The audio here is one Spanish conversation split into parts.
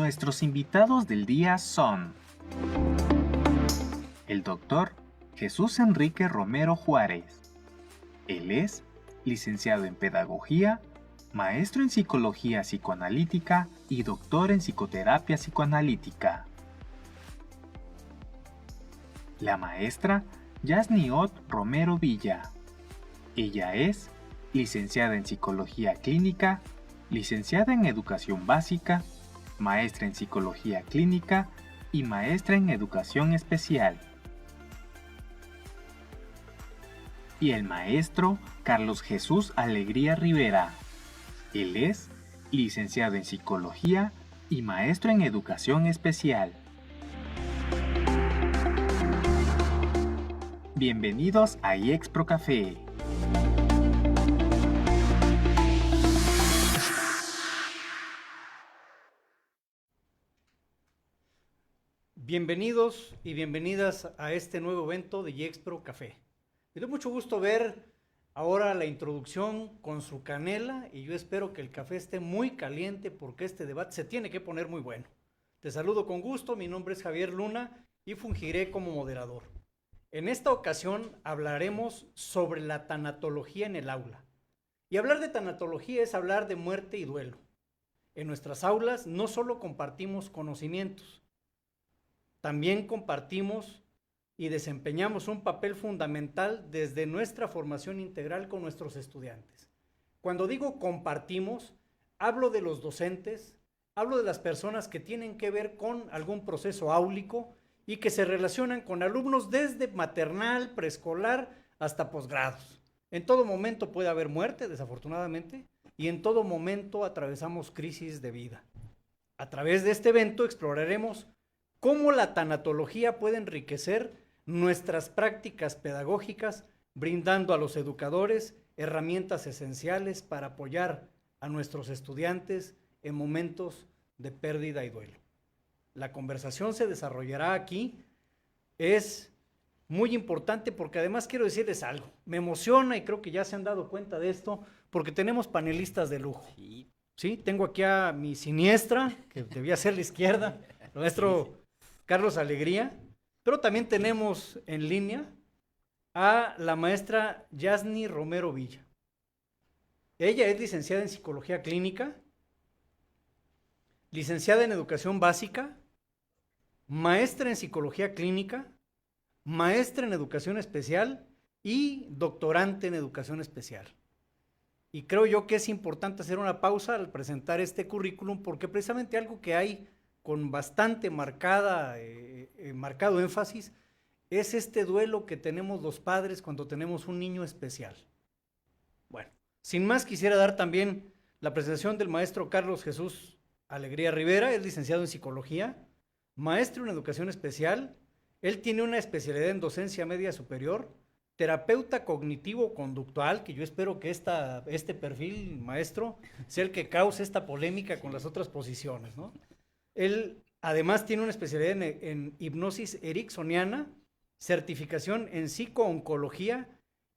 Nuestros invitados del día son el doctor Jesús Enrique Romero Juárez. Él es licenciado en Pedagogía, maestro en Psicología Psicoanalítica y doctor en Psicoterapia Psicoanalítica. La maestra Yasniot Romero Villa. Ella es licenciada en Psicología Clínica, licenciada en Educación Básica, maestra en Psicología Clínica y maestra en Educación Especial. Y el maestro Carlos Jesús Alegría Rivera. Él es licenciado en Psicología y maestro en Educación Especial. Bienvenidos a iExpro Café. Bienvenidos y bienvenidas a este nuevo evento de iExpro Café. Me da mucho gusto ver ahora la introducción con su canela y yo espero que el café esté muy caliente porque este debate se tiene que poner muy bueno. Te saludo con gusto, mi nombre es Javier Luna y fungiré como moderador. En esta ocasión hablaremos sobre la tanatología en el aula. Y hablar de tanatología es hablar de muerte y duelo. En nuestras aulas no solo compartimos conocimientos, también compartimos y desempeñamos un papel fundamental desde nuestra formación integral con nuestros estudiantes. Cuando digo compartimos, hablo de los docentes, hablo de las personas que tienen que ver con algún proceso áulico y que se relacionan con alumnos desde maternal, preescolar hasta posgrados. En todo momento puede haber muerte, desafortunadamente, y en todo momento atravesamos crisis de vida. A través de este evento exploraremos cómo la tanatología puede enriquecer nuestras prácticas pedagógicas, brindando a los educadores herramientas esenciales para apoyar a nuestros estudiantes en momentos de pérdida y duelo. La conversación se desarrollará aquí, es muy importante porque además quiero decirles algo, me emociona y creo que ya se han dado cuenta de esto porque tenemos panelistas de lujo. Sí, tengo aquí a mi siniestra, que debía ser la izquierda, nuestro Carlos Alegría, pero también tenemos en línea a la maestra Yasni Romero Villa. Ella es licenciada en Psicología Clínica, licenciada en Educación Básica, maestra en Psicología Clínica, maestra en Educación Especial y doctorante en Educación Especial. Y creo yo que es importante hacer una pausa al presentar este currículum porque precisamente algo que hay con bastante marcado énfasis, es este duelo que tenemos los padres cuando tenemos un niño especial. Bueno, sin más quisiera dar también la presentación del maestro Carlos Jesús Alegría Rivera, es licenciado en Psicología, maestro en Educación Especial, él tiene una especialidad en Docencia Media Superior, terapeuta cognitivo-conductual, que yo espero que este perfil, maestro, sea el que cause esta polémica con las otras posiciones, ¿no? Él además tiene una especialidad en hipnosis ericksoniana, certificación en psicooncología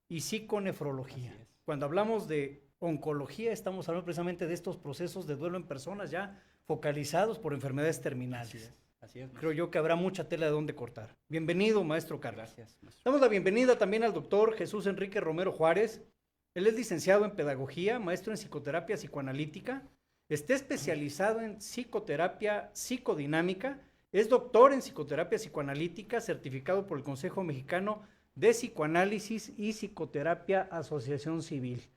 y psiconefrología. Cuando hablamos de oncología, estamos hablando precisamente de estos procesos de duelo en personas ya focalizados por enfermedades terminales. Así es. Creo yo que habrá mucha tela de dónde cortar. Bienvenido, maestro Carlos. Gracias, maestro. Damos la bienvenida también al doctor Jesús Enrique Romero Juárez. Él es licenciado en Pedagogía, maestro en Psicoterapia Psicoanalítica, está especializado en psicoterapia psicodinámica, es doctor en psicoterapia psicoanalítica, certificado por el Consejo Mexicano de Psicoanálisis y Psicoterapia Asociación Civil.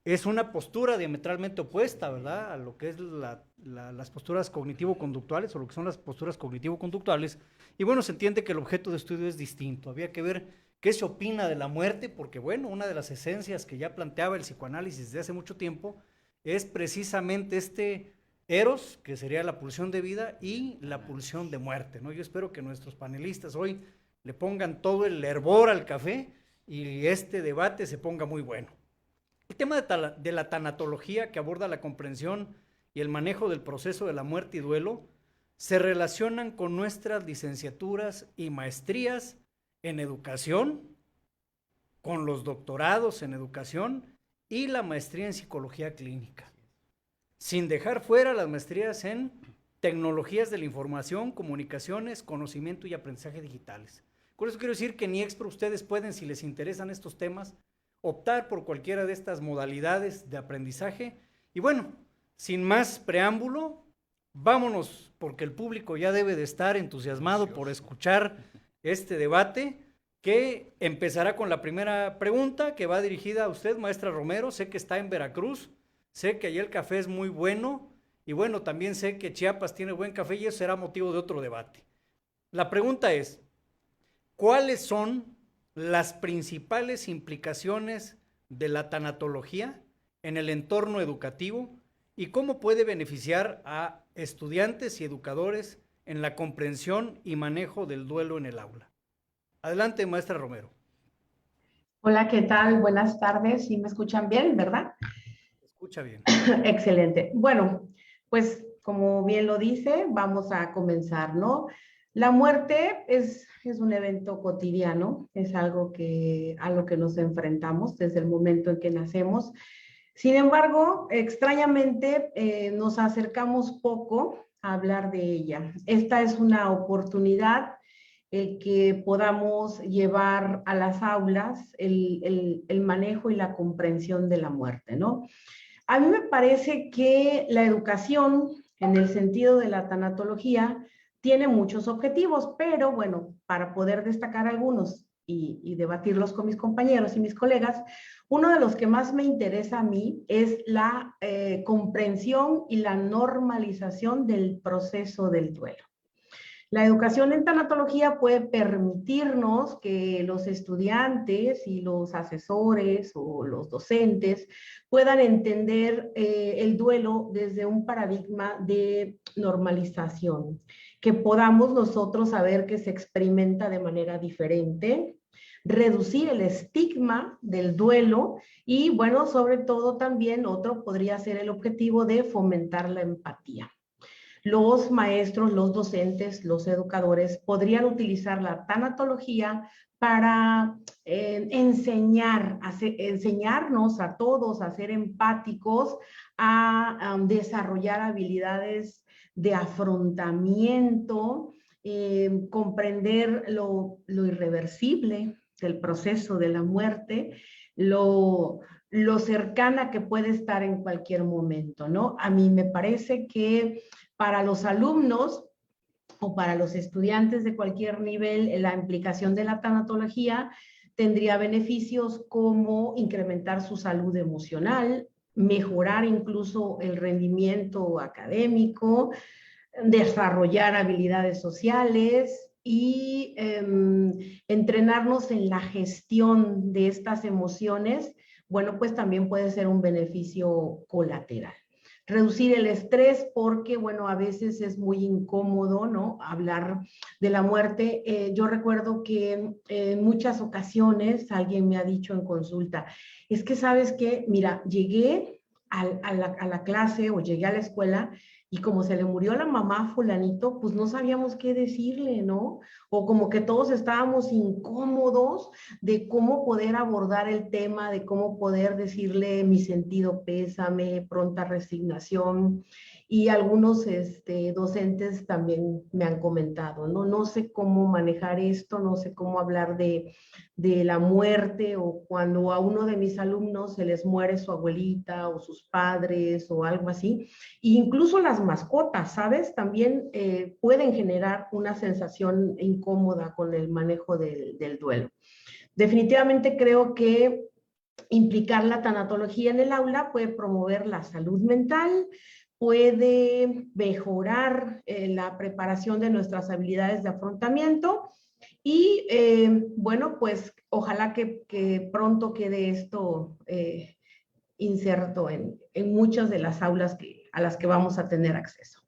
Es una postura diametralmente opuesta, ¿verdad?, a lo que es las posturas cognitivo-conductuales o lo que son las posturas cognitivo-conductuales. Y bueno, se entiende que el objeto de estudio es distinto. Había que ver qué se opina de la muerte, porque bueno, una de las esencias que ya planteaba el psicoanálisis desde hace mucho tiempo es precisamente este eros, que sería la pulsión de vida, y la pulsión de muerte, ¿no? Yo espero que nuestros panelistas hoy le pongan todo el hervor al café y este debate se ponga muy bueno. El tema de la tanatología, que aborda la comprensión y el manejo del proceso de la muerte y duelo, se relacionan con nuestras licenciaturas y maestrías en educación, con los doctorados en educación y la maestría en psicología clínica, sin dejar fuera las maestrías en tecnologías de la información, comunicaciones, conocimiento y aprendizaje digitales. Con eso quiero decir que en IEXPRO ustedes pueden, si les interesan estos temas, optar por cualquiera de estas modalidades de aprendizaje. Y bueno, sin más preámbulo, vámonos, porque el público ya debe de estar entusiasmado por escuchar este debate, que empezará con la primera pregunta, que va dirigida a usted, maestra Romero. Sé que está en Veracruz, sé que allí el café es muy bueno, y bueno, también sé que Chiapas tiene buen café y eso será motivo de otro debate. La pregunta es, ¿cuáles son las principales implicaciones de la tanatología en el entorno educativo y cómo puede beneficiar a estudiantes y educadores en la comprensión y manejo del duelo en el aula? Adelante, maestra Romero. Hola, ¿qué tal? Buenas tardes. ¿Sí me escuchan bien, verdad? Escucha bien. Excelente. Bueno, pues como bien lo dice, vamos a comenzar, ¿no? La muerte es un evento cotidiano, es algo a lo que nos enfrentamos desde el momento en que nacemos. Sin embargo, extrañamente nos acercamos poco a hablar de ella. Esta es una oportunidad el que podamos llevar a las aulas el manejo y la comprensión de la muerte, ¿no? A mí me parece que la educación, en el sentido de la tanatología, tiene muchos objetivos, pero bueno, para poder destacar algunos y debatirlos con mis compañeros y mis colegas, uno de los que más me interesa a mí es la comprensión y la normalización del proceso del duelo. La educación en tanatología puede permitirnos que los estudiantes y los asesores o los docentes puedan entender el duelo desde un paradigma de normalización, que podamos nosotros saber que se experimenta de manera diferente, reducir el estigma del duelo y, bueno, sobre todo también otro podría ser el objetivo de fomentar la empatía. Los maestros, los docentes, los educadores podrían utilizar la tanatología para enseñarnos a todos a ser empáticos, a desarrollar habilidades de afrontamiento, comprender lo irreversible del proceso de la muerte, lo cercana que puede estar en cualquier momento, ¿no? A mí me parece que para los alumnos o para los estudiantes de cualquier nivel, la implicación de la tanatología tendría beneficios como incrementar su salud emocional, mejorar incluso el rendimiento académico, desarrollar habilidades sociales y entrenarnos en la gestión de estas emociones. Bueno, pues también puede ser un beneficio colateral. Reducir el estrés porque, bueno, a veces es muy incómodo, ¿no? Hablar de la muerte. Yo recuerdo que en muchas ocasiones alguien me ha dicho en consulta, es que sabes que, mira, llegué a la clase o llegué a la escuela y como se le murió la mamá a fulanito, pues no sabíamos qué decirle, ¿no? O como que todos estábamos incómodos de cómo poder abordar el tema, de cómo poder decirle mi sentido pésame, pronta resignación. Y algunos docentes también me han comentado, ¿no? No sé cómo manejar esto, no sé cómo hablar de la muerte o cuando a uno de mis alumnos se les muere su abuelita o sus padres o algo así. E incluso las mascotas, ¿sabes? También pueden generar una sensación incómoda con el manejo del duelo. Definitivamente creo que implicar la tanatología en el aula puede promover la salud mental, puede mejorar la preparación de nuestras habilidades de afrontamiento y bueno, pues ojalá que pronto quede esto inserto en muchas de las aulas a las que vamos a tener acceso.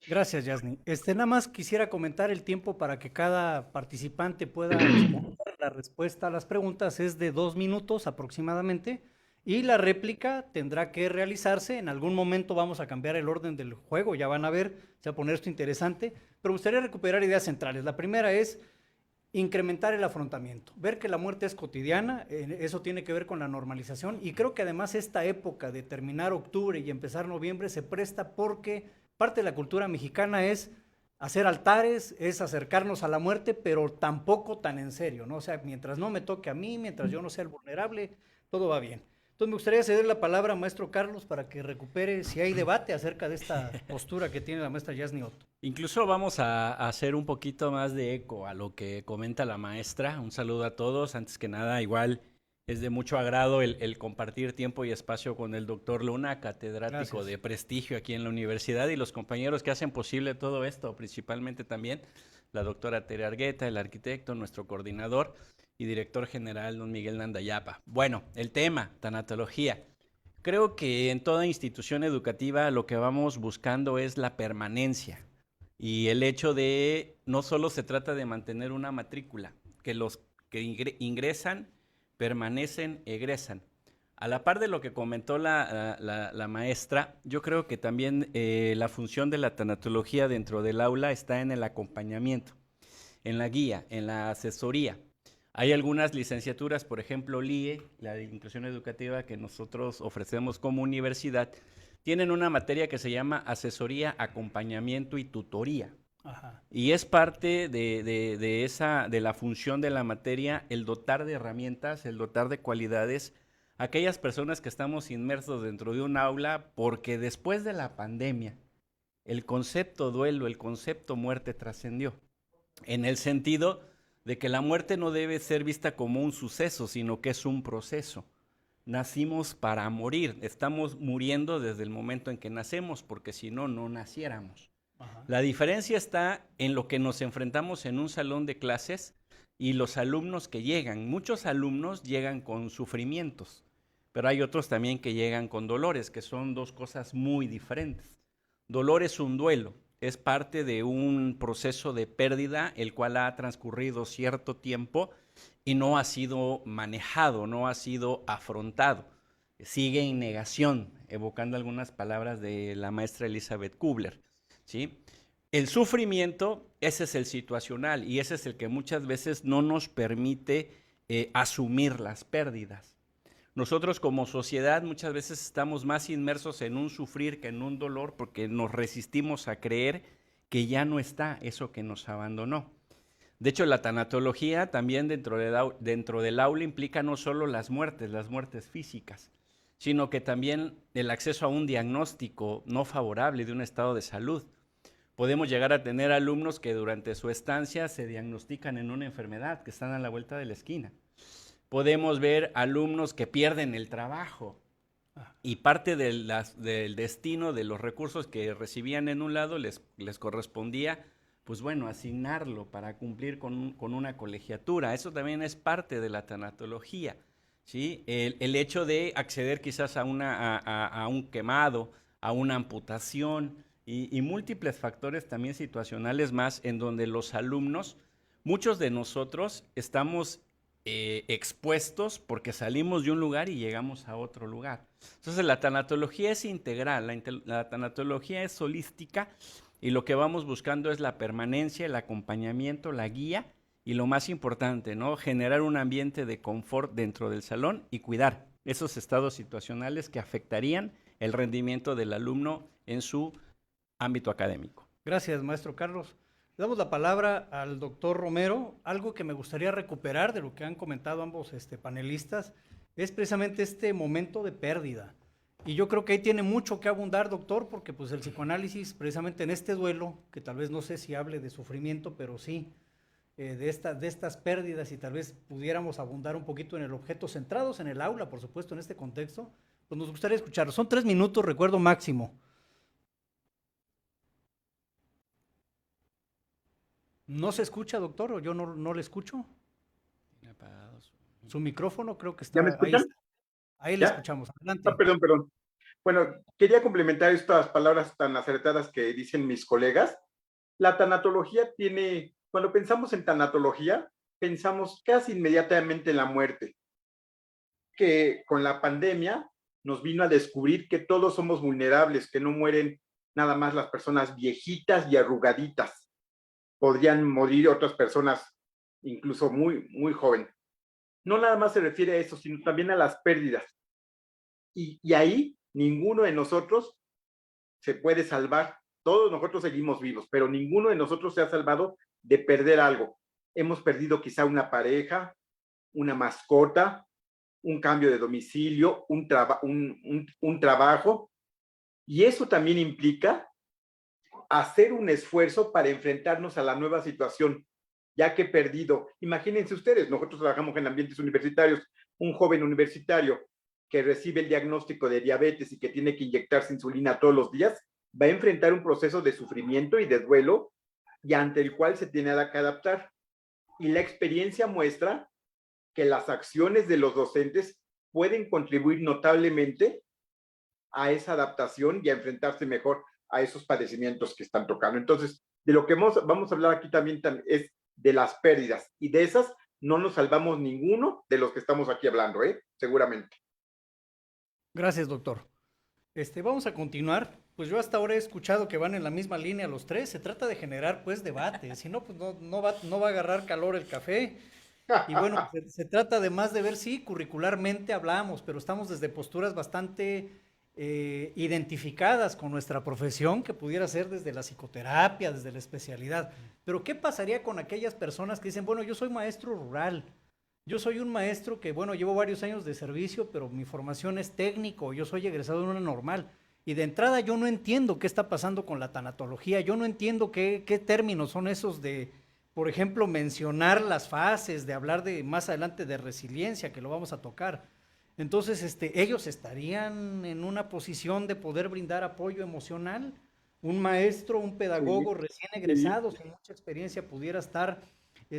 Gracias, Yasni. Nada más quisiera comentar el tiempo para que cada participante pueda responder. La respuesta a las preguntas es de 2 minutos aproximadamente y la réplica tendrá que realizarse. En algún momento vamos a cambiar el orden del juego, ya van a ver, se va a poner esto interesante, pero me gustaría recuperar ideas centrales. La primera es incrementar el afrontamiento, ver que la muerte es cotidiana, eso tiene que ver con la normalización y creo que además esta época de terminar octubre y empezar noviembre se presta porque parte de la cultura mexicana es hacer altares, es acercarnos a la muerte, pero tampoco tan en serio, ¿no? O sea, mientras no me toque a mí, mientras yo no sea el vulnerable, todo va bien. Entonces me gustaría ceder la palabra a maestro Carlos para que recupere si hay debate acerca de esta postura que tiene la maestra Yasni Otto. Incluso vamos a hacer un poquito más de eco a lo que comenta la maestra. Un saludo a todos. Antes que nada, igual es de mucho agrado el compartir tiempo y espacio con el doctor Luna, catedrático de prestigio aquí en la universidad, y los compañeros que hacen posible todo esto, principalmente también la doctora Tere Argueta, el arquitecto, nuestro coordinador y director general, don Miguel Nandayapa. Bueno, el tema, tanatología. Creo que en toda institución educativa lo que vamos buscando es la permanencia y el hecho de no solo se trata de mantener una matrícula, que los que ingresan, permanecen, egresan. A la par de lo que comentó la maestra, yo creo que también la función de la tanatología dentro del aula está en el acompañamiento, en la guía, en la asesoría. Hay algunas licenciaturas, por ejemplo, LIE, la inclusión educativa que nosotros ofrecemos como universidad, tienen una materia que se llama asesoría, acompañamiento y tutoría. Ajá. Y es parte de la función de la materia el dotar de herramientas, el dotar de cualidades a aquellas personas que estamos inmersos dentro de un aula, porque después de la pandemia el concepto duelo, el concepto muerte trascendió, en el sentido de que la muerte no debe ser vista como un suceso, sino que es un proceso. Nacimos para morir, estamos muriendo desde el momento en que nacemos, porque si no, no naciéramos. Ajá. La diferencia está en lo que nos enfrentamos en un salón de clases y los alumnos que llegan. Muchos alumnos llegan con sufrimientos, pero hay otros también que llegan con dolores, que son dos cosas muy diferentes. Dolor es un duelo, es parte de un proceso de pérdida, el cual ha transcurrido cierto tiempo y no ha sido manejado, no ha sido afrontado. Sigue en negación, evocando algunas palabras de la maestra Elizabeth Kubler, ¿sí? El sufrimiento, ese es el situacional y ese es el que muchas veces no nos permite asumir las pérdidas. Nosotros como sociedad muchas veces estamos más inmersos en un sufrir que en un dolor porque nos resistimos a creer que ya no está eso que nos abandonó. De hecho, la tanatología también dentro del aula implica no solo las muertes físicas, sino que también el acceso a un diagnóstico no favorable de un estado de salud. Podemos llegar a tener alumnos que durante su estancia se diagnostican en una enfermedad, que están a la vuelta de la esquina. Podemos ver alumnos que pierden el trabajo y parte del destino de los recursos que recibían en un lado les correspondía, pues bueno, asignarlo para cumplir con una colegiatura. Eso también es parte de la tanatología, ¿sí? El hecho de acceder quizás a un quemado, a una amputación y múltiples factores también situacionales más en donde los alumnos, muchos de nosotros estamos expuestos porque salimos de un lugar y llegamos a otro lugar. Entonces la tanatología es integral, la tanatología es holística y lo que vamos buscando es la permanencia, el acompañamiento, la guía y lo más importante, ¿no? Generar un ambiente de confort dentro del salón y cuidar esos estados situacionales que afectarían el rendimiento del alumno en su ámbito académico. Gracias, maestro Carlos. Le damos la palabra al doctor Romero. Algo que me gustaría recuperar de lo que han comentado ambos panelistas es precisamente este momento de pérdida. Y yo creo que ahí tiene mucho que abundar, doctor, porque pues el psicoanálisis, precisamente en este duelo, que tal vez no sé si hable de sufrimiento, pero sí de estas pérdidas, y tal vez pudiéramos abundar un poquito en el objeto, centrados en el aula, por supuesto, en este contexto, pues nos gustaría escucharlo. Son 3 minutos, recuerdo máximo. ¿No se escucha, doctor? ¿O yo no le escucho? Tiene apagado su micrófono, creo que está. ¿Ya me escuchan? Ahí le escuchamos. Adelante. Perdón. Bueno, quería complementar estas palabras tan acertadas que dicen mis colegas. La tanatología tiene, cuando pensamos en tanatología, pensamos casi inmediatamente en la muerte, que con la pandemia nos vino a descubrir que todos somos vulnerables, que no mueren nada más las personas viejitas y arrugaditas. Podrían morir otras personas, incluso muy, muy jóvenes. No nada más se refiere a eso, sino también a las pérdidas. Y ahí ninguno de nosotros se puede salvar. todos nosotros seguimos vivos, pero ninguno de nosotros se ha salvado de perder algo. Hemos perdido quizá una pareja, una mascota, un cambio de domicilio, un trabajo, y eso también implica hacer un esfuerzo para enfrentarnos a la nueva situación, ya que he perdido. Imagínense ustedes, nosotros trabajamos en ambientes universitarios, un joven universitario que recibe el diagnóstico de diabetes y que tiene que inyectarse insulina todos los días, va a enfrentar un proceso de sufrimiento y de duelo y ante el cual se tiene que adaptar. Y la experiencia muestra que las acciones de los docentes pueden contribuir notablemente a esa adaptación y a enfrentarse mejor a esos padecimientos que están tocando. Entonces, de lo que vamos a hablar aquí también es de las pérdidas, y de esas no nos salvamos ninguno de los que estamos aquí hablando, seguramente. Gracias, doctor. Vamos a continuar. Pues yo hasta ahora he escuchado que van en la misma línea los tres. Se trata de generar, pues, debate. Si no, pues no va a agarrar calor el café. Y bueno, se trata además de ver si curricularmente hablamos, pero estamos desde posturas bastante identificadas con nuestra profesión, que pudiera ser desde la psicoterapia, desde la especialidad. Pero ¿qué pasaría con aquellas personas que dicen, bueno, yo soy maestro rural, yo soy un maestro que, bueno, llevo varios años de servicio, pero mi formación es técnico, yo soy egresado de una normal, y de entrada yo no entiendo qué está pasando con la tanatología, yo no entiendo qué términos son esos de, por ejemplo, mencionar las fases, de hablar de más adelante de resiliencia, que lo vamos a tocar. Entonces, ellos estarían en una posición de poder brindar apoyo emocional. Un maestro, un pedagogo recién egresado, sin mucha experiencia, pudiera estar,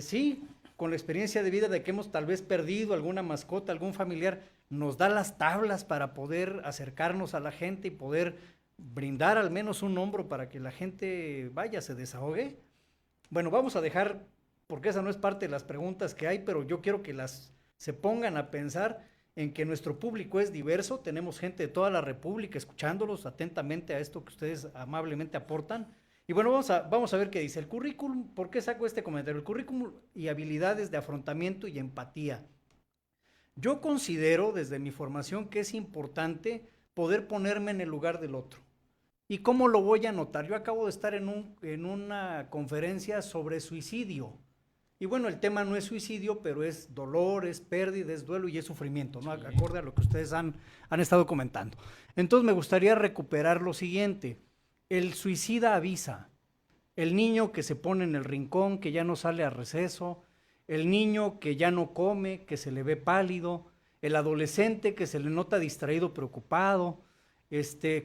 sí, con la experiencia de vida de que hemos tal vez perdido alguna mascota, algún familiar, nos da las tablas para poder acercarnos a la gente y poder brindar al menos un hombro para que la gente vaya, se desahogue. Bueno, vamos a dejar, porque esa no es parte de las preguntas que hay, pero yo quiero que se pongan a pensar en que nuestro público es diverso, tenemos gente de toda la República escuchándolos atentamente a esto que ustedes amablemente aportan. Y bueno, vamos a ver qué dice el currículum. ¿Por qué saco este comentario? El currículum y habilidades de afrontamiento y empatía. Yo considero desde mi formación que es importante poder ponerme en el lugar del otro. ¿Y cómo lo voy a notar? Yo acabo de estar en una conferencia sobre suicidio. Y bueno, el tema no es suicidio, pero es dolor, es pérdida, es duelo y es sufrimiento, ¿no? Acorde a lo que ustedes han estado comentando. Entonces me gustaría recuperar lo siguiente. El suicida avisa. El niño que se pone en el rincón, que ya no sale a receso. El niño que ya no come, que se le ve pálido. El adolescente que se le nota distraído, preocupado.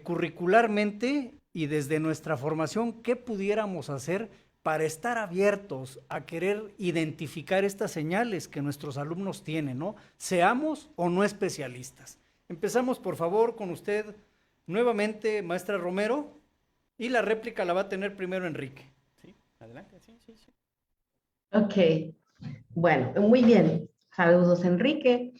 Curricularmente y desde nuestra formación, ¿qué pudiéramos hacer para estar abiertos a querer identificar estas señales que nuestros alumnos tienen, ¿no? Seamos o no especialistas. Empezamos, por favor, con usted nuevamente, maestra Romero, y la réplica la va a tener primero Enrique. Sí, adelante, sí. Ok, bueno, muy bien. Saludos, Enrique.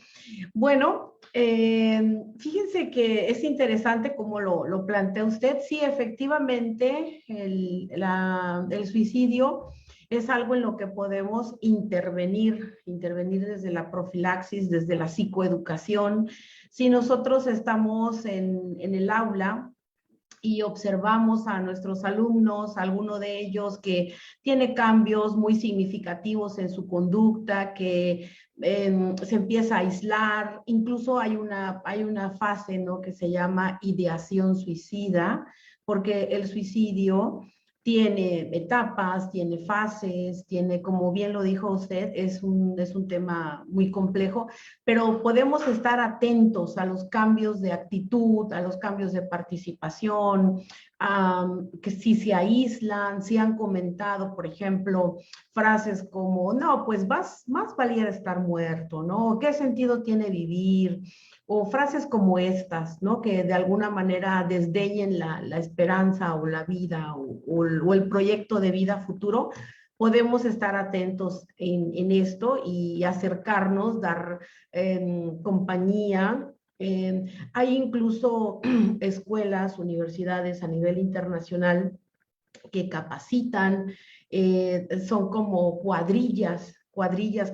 Bueno, fíjense que es interesante como lo plantea usted. Sí, efectivamente, el suicidio es algo en lo que podemos intervenir desde la profilaxis, desde la psicoeducación. Si nosotros estamos en el aula y observamos a nuestros alumnos, alguno de ellos que tiene cambios muy significativos en su conducta, que se empieza a aislar, incluso hay una fase, ¿no?, que se llama ideación suicida, porque el suicidio tiene etapas, tiene fases, tiene, como bien lo dijo usted, es un tema muy complejo, pero podemos estar atentos a los cambios de actitud, a los cambios de participación, que si se aíslan, si han comentado, por ejemplo, frases como, no, pues más valiera estar muerto, ¿no? ¿Qué sentido tiene vivir? O frases como estas, ¿no?, que de alguna manera desdeñen la esperanza o la vida o el proyecto de vida futuro. Podemos estar atentos en esto y acercarnos, dar compañía. Hay incluso escuelas, universidades a nivel internacional que capacitan, son como cuadrillas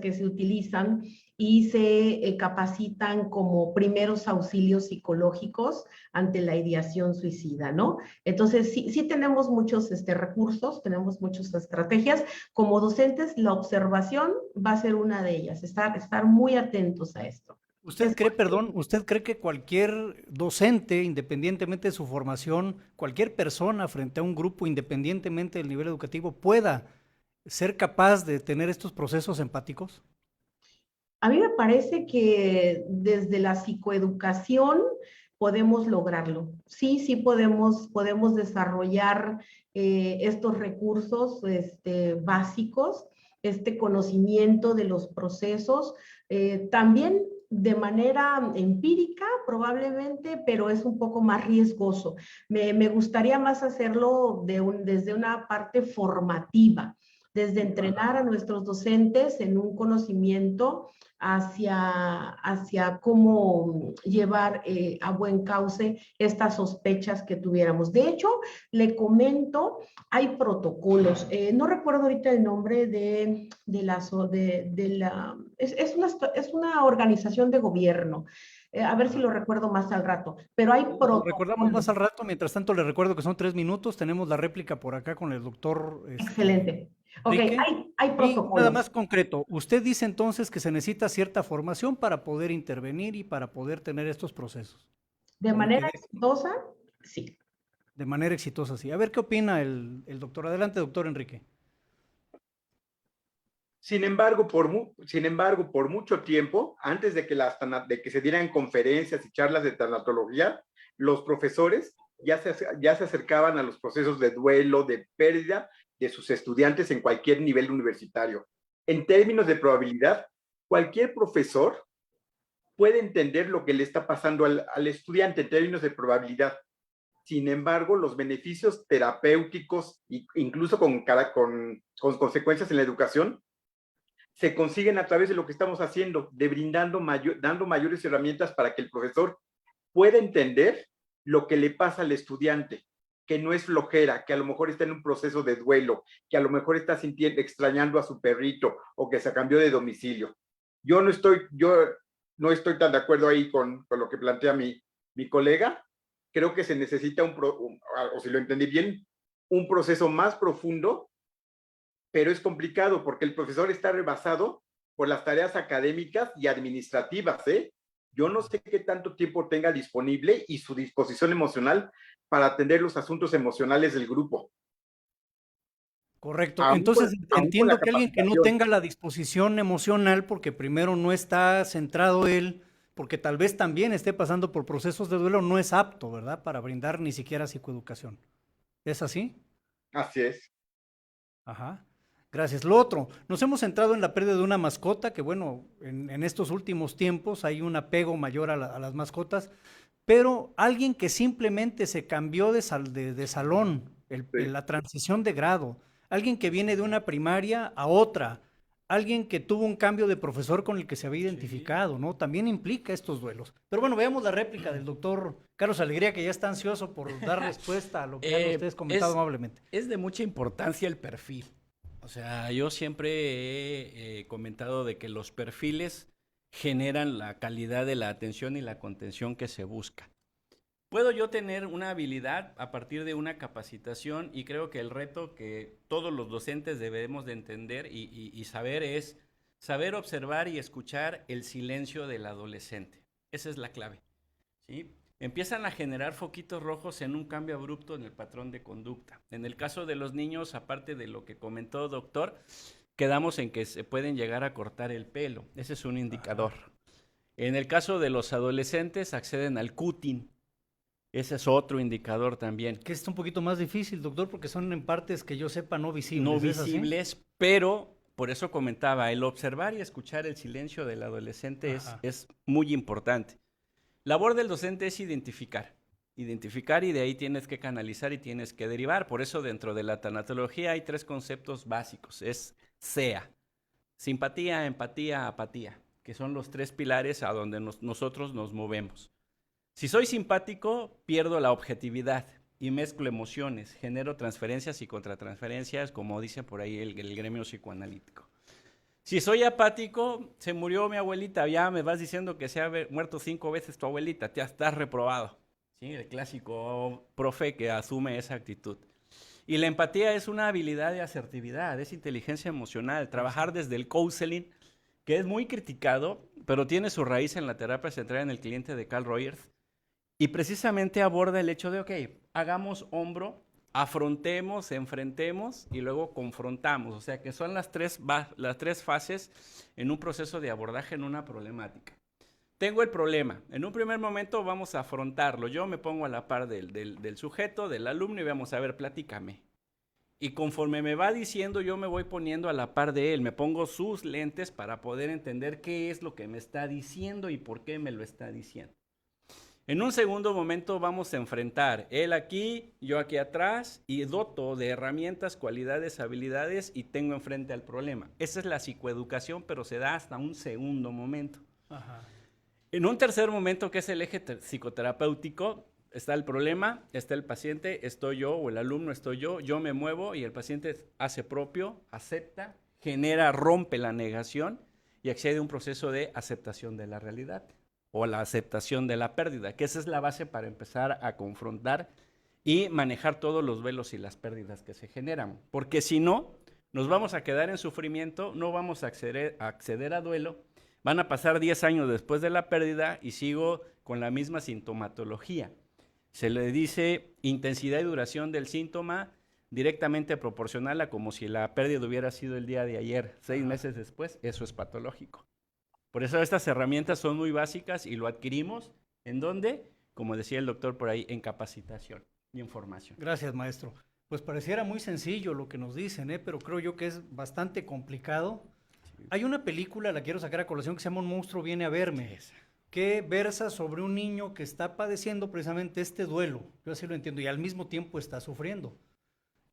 que se utilizan y se capacitan como primeros auxilios psicológicos ante la ideación suicida, ¿no? Entonces, sí tenemos muchos recursos, tenemos muchas estrategias. Como docentes, la observación va a ser una de ellas, estar muy atentos a esto. ¿Usted cree que cualquier docente, independientemente de su formación, cualquier persona frente a un grupo, independientemente del nivel educativo, pueda ser capaz de tener estos procesos empáticos? A mí me parece que desde la psicoeducación podemos lograrlo. Sí podemos desarrollar estos recursos básicos, este conocimiento de los procesos, también de manera empírica probablemente, pero es un poco más riesgoso. Me gustaría más hacerlo desde una parte formativa, desde entrenar a nuestros docentes en un conocimiento hacia cómo llevar a buen cauce estas sospechas que tuviéramos. De hecho, le comento, hay protocolos. No recuerdo ahorita el nombre es una organización de gobierno. A ver si lo recuerdo más al rato, pero hay Lo recordamos más protocolos. al rato, mientras tanto le recuerdo que son 3 minutos, tenemos la réplica por acá con el doctor Excelente. Ok, Enrique. hay Y nada protocolos. más concreto, usted dice entonces que se necesita cierta formación para poder intervenir y para poder tener estos procesos. De O me manera quedé exitosa, sí. de manera exitosa, sí. A ver qué opina el doctor. Adelante, doctor Enrique. Sin embargo, por mucho tiempo, antes de que se dieran conferencias y charlas de tanatología, los profesores ya se acercaban a los procesos de duelo, de pérdida de sus estudiantes en cualquier nivel universitario. En términos de probabilidad, cualquier profesor puede entender lo que le está pasando al estudiante en términos de probabilidad. Sin embargo, los beneficios terapéuticos, incluso con consecuencias en la educación, se consiguen a través de lo que estamos haciendo, de dando mayores herramientas para que el profesor pueda entender lo que le pasa al estudiante, que no es flojera, que a lo mejor está en un proceso de duelo, que a lo mejor está extrañando a su perrito o que se cambió de domicilio. Yo no estoy tan de acuerdo ahí con lo que plantea mi colega. Creo que se necesita o si lo entendí bien, un proceso más profundo, pero es complicado porque el profesor está rebasado por las tareas académicas y administrativas, ¿eh? Yo no sé qué tanto tiempo tenga disponible y su disposición emocional para atender los asuntos emocionales del grupo. Correcto. Aún Entonces con la entiendo que alguien que no capacitación. tenga la disposición emocional, porque primero no está centrado él, porque tal vez también esté pasando por procesos de duelo, no es apto, ¿verdad? Para brindar ni siquiera psicoeducación. ¿Es así? Así es. Ajá. Gracias. Lo otro, nos hemos centrado en la pérdida de una mascota, que bueno, en estos últimos tiempos hay un apego mayor a las mascotas, pero alguien que simplemente se cambió de salón, Sí. la transición de grado, alguien que viene de una primaria a otra, alguien que tuvo un cambio de profesor con el que se había identificado, ¿no? También implica estos duelos. Pero bueno, veamos la réplica del doctor Carlos Alegría, que ya está ansioso por dar respuesta a lo que han ustedes comentado amablemente. Es de mucha importancia el perfil. O sea, yo siempre he comentado de que los perfiles generan la calidad de la atención y la contención que se busca. Puedo yo tener una habilidad a partir de una capacitación y creo que el reto que todos los docentes debemos de entender y saber es saber observar y escuchar el silencio del adolescente. Esa es la clave, ¿sí? Empiezan a generar foquitos rojos en un cambio abrupto en el patrón de conducta. En el caso de los niños, aparte de lo que comentó doctor, quedamos en que se pueden llegar a cortar el pelo. Ese es un indicador. Ajá. En el caso de los adolescentes, acceden al cutting. Ese es otro indicador también. Que es un poquito más difícil, doctor, porque son en partes que yo sepa no visibles. No visibles, pero por eso comentaba, el observar y escuchar el silencio del adolescente es muy importante. Labor del docente es identificar y de ahí tienes que canalizar y tienes que derivar. Por eso dentro de la tanatología hay 3 conceptos básicos, es SEA, simpatía, empatía, apatía, que son los 3 pilares a donde nosotros nos movemos. Si soy simpático, pierdo la objetividad y mezclo emociones, genero transferencias y contratransferencias, como dice por ahí el gremio psicoanalítico. Si soy apático, se murió mi abuelita, ya me vas diciendo que se ha muerto 5 veces tu abuelita, ya estás reprobado. ¿Sí? El clásico profe que asume esa actitud. Y la empatía es una habilidad de asertividad, es inteligencia emocional, trabajar desde el counseling, que es muy criticado, pero tiene su raíz en la terapia centrada en el cliente de Carl Rogers, y precisamente aborda el hecho de, ok, hagamos hombro, afrontemos, enfrentemos y luego confrontamos. O sea, que son las tres fases en un proceso de abordaje en una problemática. Tengo el problema. En un primer momento vamos a afrontarlo. Yo me pongo a la par del sujeto, del alumno, y vamos a ver, platícame. Y conforme me va diciendo, yo me voy poniendo a la par de él. Me pongo sus lentes para poder entender qué es lo que me está diciendo y por qué me lo está diciendo. En un segundo momento vamos a enfrentar, él aquí, yo aquí atrás, y doto de herramientas, cualidades, habilidades, y tengo enfrente al problema. Esa es la psicoeducación, pero se da hasta un segundo momento. Ajá. En un tercer momento, que es el eje psicoterapéutico, está el problema, está el paciente, estoy yo, o el alumno estoy yo me muevo, y el paciente hace propio, acepta, genera, rompe la negación, y accede a un proceso de aceptación de la realidad, o la aceptación de la pérdida, que esa es la base para empezar a confrontar y manejar todos los duelos y las pérdidas que se generan. Porque si no, nos vamos a quedar en sufrimiento, no vamos a acceder a duelo, van a pasar 10 años después de la pérdida y sigo con la misma sintomatología. Se le dice intensidad y duración del síntoma directamente proporcional a como si la pérdida hubiera sido el día de ayer, 6 meses después, eso es patológico. Por eso estas herramientas son muy básicas y lo adquirimos, ¿en dónde? Como decía el doctor por ahí, en capacitación y en formación. Gracias, maestro. Pues pareciera muy sencillo lo que nos dicen, pero creo yo que es bastante complicado. Sí. Hay una película, la quiero sacar a colación, que se llama Un monstruo viene a verme, que versa sobre un niño que está padeciendo precisamente este duelo. Yo así lo entiendo, y al mismo tiempo está sufriendo.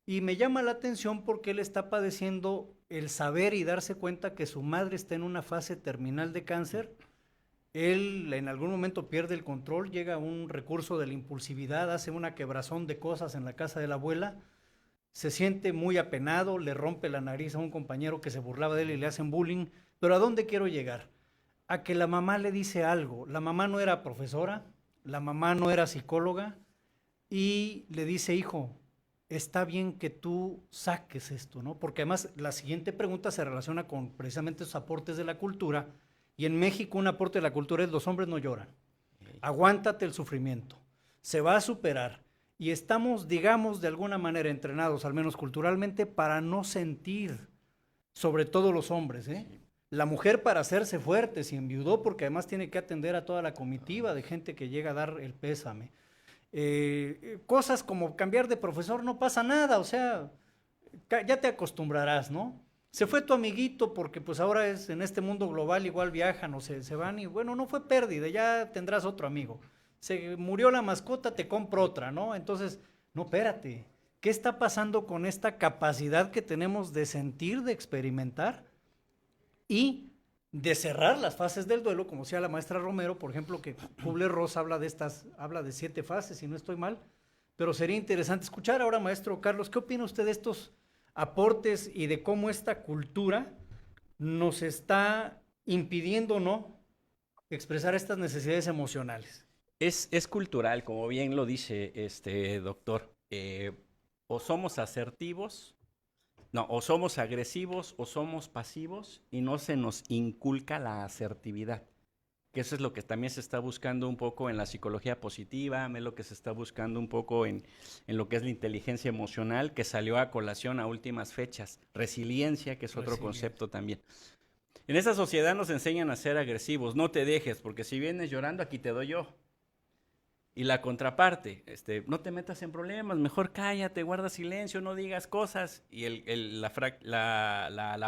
Y me llama la atención porque él está padeciendo el saber y darse cuenta que su madre está en una fase terminal de cáncer. Él en algún momento pierde el control, llega a un recurso de la impulsividad, hace una quebrazón de cosas en la casa de la abuela, se siente muy apenado, le rompe la nariz a un compañero que se burlaba de él y le hacen bullying. Pero ¿a dónde quiero llegar? A que la mamá le dice algo. La mamá no era profesora, la mamá no era psicóloga, y le dice, hijo, está bien que tú saques esto, ¿no? Porque además la siguiente pregunta se relaciona con precisamente esos aportes de la cultura, y en México un aporte de la cultura es: los hombres no lloran, aguántate el sufrimiento, se va a superar, y estamos, digamos, de alguna manera entrenados, al menos culturalmente, para no sentir, sobre todo los hombres, ¿eh? Sí. La mujer para hacerse fuerte, si enviudó, porque además tiene que atender a toda la comitiva de gente que llega a dar el pésame. Cosas como cambiar de profesor, no pasa nada, o sea, ya te acostumbrarás, ¿no? Se fue tu amiguito porque pues ahora es en este mundo global, igual viajan o se van, y bueno, no fue pérdida, ya tendrás otro amigo. Se murió la mascota, te compro otra, ¿no? Entonces, no, espérate, ¿qué está pasando con esta capacidad que tenemos de sentir, de experimentar y de cerrar las fases del duelo, como decía la maestra Romero, por ejemplo, que Kubler-Ross habla de 7 fases, si no estoy mal, pero sería interesante escuchar ahora, maestro Carlos, ¿qué opina usted de estos aportes y de cómo esta cultura nos está impidiendo o no expresar estas necesidades emocionales? Es cultural, como bien lo dice doctor. O somos asertivos, no, o somos agresivos o somos pasivos, y no se nos inculca la asertividad, que eso es lo que también se está buscando un poco en la psicología positiva, es lo que se está buscando un poco en lo que es la inteligencia emocional, que salió a colación a últimas fechas, resiliencia, que es otro concepto también. En esta sociedad nos enseñan a ser agresivos, no te dejes, porque si vienes llorando aquí te doy yo. Y la contraparte, no te metas en problemas, mejor cállate, guarda silencio, no digas cosas. Y la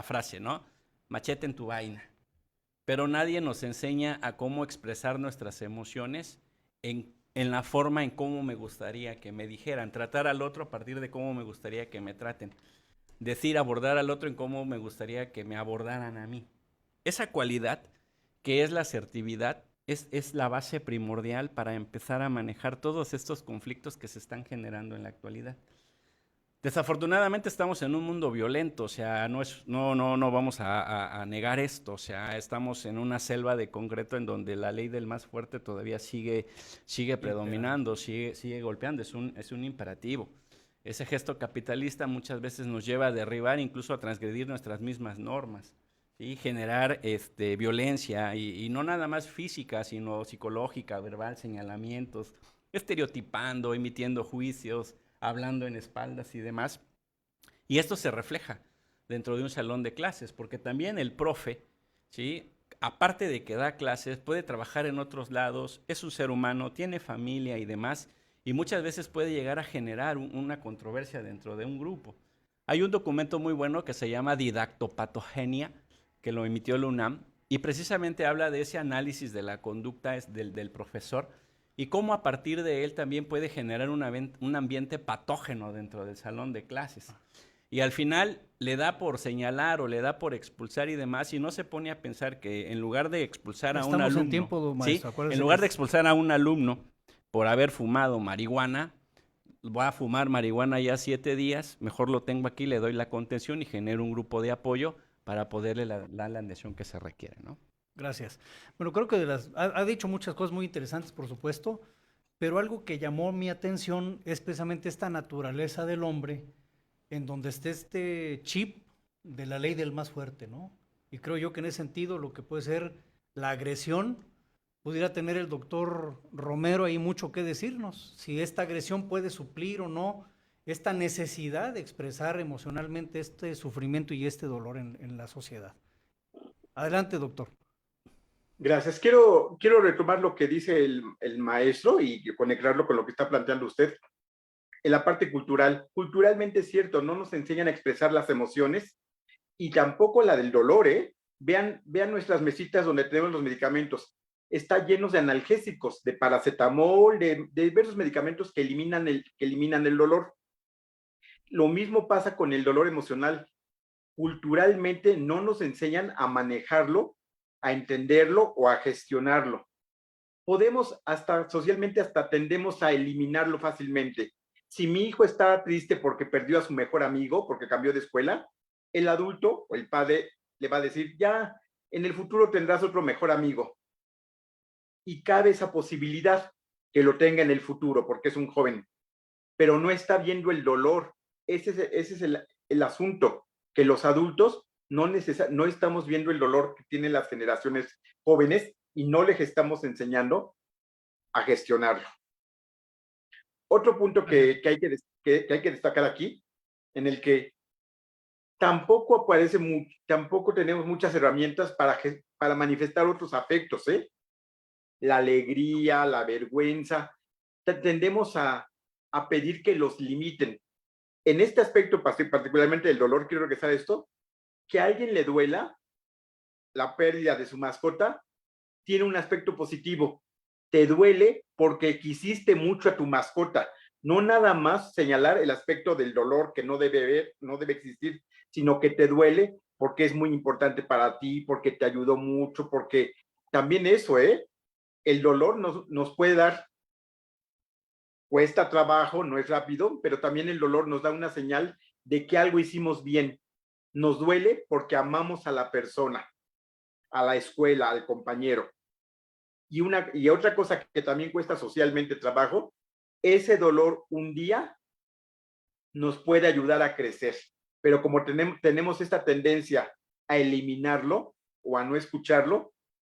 frase, ¿no? Machete en tu vaina. Pero nadie nos enseña a cómo expresar nuestras emociones en la forma en cómo me gustaría que me dijeran. Tratar al otro a partir de cómo me gustaría que me traten. Abordar al otro en cómo me gustaría que me abordaran a mí. Esa cualidad, que es la asertividad, es la base primordial para empezar a manejar todos estos conflictos que se están generando en la actualidad. Desafortunadamente estamos en un mundo violento, o sea, no vamos a negar esto, o sea, estamos en una selva de concreto en donde la ley del más fuerte todavía sigue predominando, sigue golpeando, es un imperativo. Ese gesto capitalista muchas veces nos lleva a derribar, incluso a transgredir nuestras mismas normas, ¿sí? Generar violencia y no nada más física, sino psicológica, verbal, señalamientos, estereotipando, emitiendo juicios, hablando en espaldas y demás. Y esto se refleja dentro de un salón de clases, porque también el profe, ¿sí? Aparte de que da clases, puede trabajar en otros lados, es un ser humano, tiene familia y demás, y muchas veces puede llegar a generar una controversia dentro de un grupo. Hay un documento muy bueno que se llama Didactopatogenia, que lo emitió la UNAM, y precisamente habla de ese análisis de la conducta del profesor, y cómo a partir de él también puede generar un ambiente patógeno dentro del salón de clases. Y al final le da por señalar o le da por expulsar y demás, y no se pone a pensar que en lugar de expulsar a un alumno, estamos en tiempo, maestro, ¿sí? En lugar de expulsar a un alumno por haber fumado marihuana, va a fumar marihuana ya 7 días, mejor lo tengo aquí, le doy la contención y genero un grupo de apoyo para poderle dar la atención que se requiere, ¿no? Gracias. Bueno, creo que ha dicho muchas cosas muy interesantes, por supuesto, pero algo que llamó mi atención es precisamente esta naturaleza del hombre, en donde está este chip de la ley del más fuerte, ¿no? Y creo yo que en ese sentido lo que puede ser la agresión, pudiera tener el doctor Romero ahí mucho que decirnos, si esta agresión puede suplir o no esta necesidad de expresar emocionalmente este sufrimiento y este dolor en la sociedad. Adelante, doctor. Gracias. Quiero retomar lo que dice el maestro y conectarlo con lo que está planteando usted. En la parte cultural, culturalmente es cierto, no nos enseñan a expresar las emociones y tampoco la del dolor, ¿eh? Vean nuestras mesitas donde tenemos los medicamentos. Está llenos de analgésicos, de paracetamol, de diversos medicamentos que eliminan el dolor. Lo mismo pasa con el dolor emocional. Culturalmente no nos enseñan a manejarlo, a entenderlo o a gestionarlo. Podemos socialmente tendemos a eliminarlo fácilmente. Si mi hijo está triste porque perdió a su mejor amigo, porque cambió de escuela, el adulto o el padre le va a decir, ya, en el futuro tendrás otro mejor amigo. Y cabe esa posibilidad que lo tenga en el futuro, porque es un joven. Pero no está viendo el dolor. Ese es el asunto, que los adultos no estamos viendo el dolor que tienen las generaciones jóvenes y no les estamos enseñando a gestionarlo. Otro punto que hay que destacar aquí, en el que tampoco tenemos muchas herramientas para manifestar otros afectos, ¿eh? La alegría, la vergüenza, tendemos a pedir que los limiten. En este aspecto, particularmente del dolor, quiero regresar a esto, que a alguien le duela la pérdida de su mascota, tiene un aspecto positivo. Te duele porque quisiste mucho a tu mascota. No nada más señalar el aspecto del dolor que no debe existir, sino que te duele porque es muy importante para ti, porque te ayudó mucho, porque también eso, el dolor nos puede dar, cuesta trabajo, no es rápido, pero también el dolor nos da una señal de que algo hicimos bien. Nos duele porque amamos a la persona, a la escuela, al compañero. Y otra cosa que también cuesta socialmente trabajo, ese dolor un día nos puede ayudar a crecer, pero como tenemos esta tendencia a eliminarlo o a no escucharlo,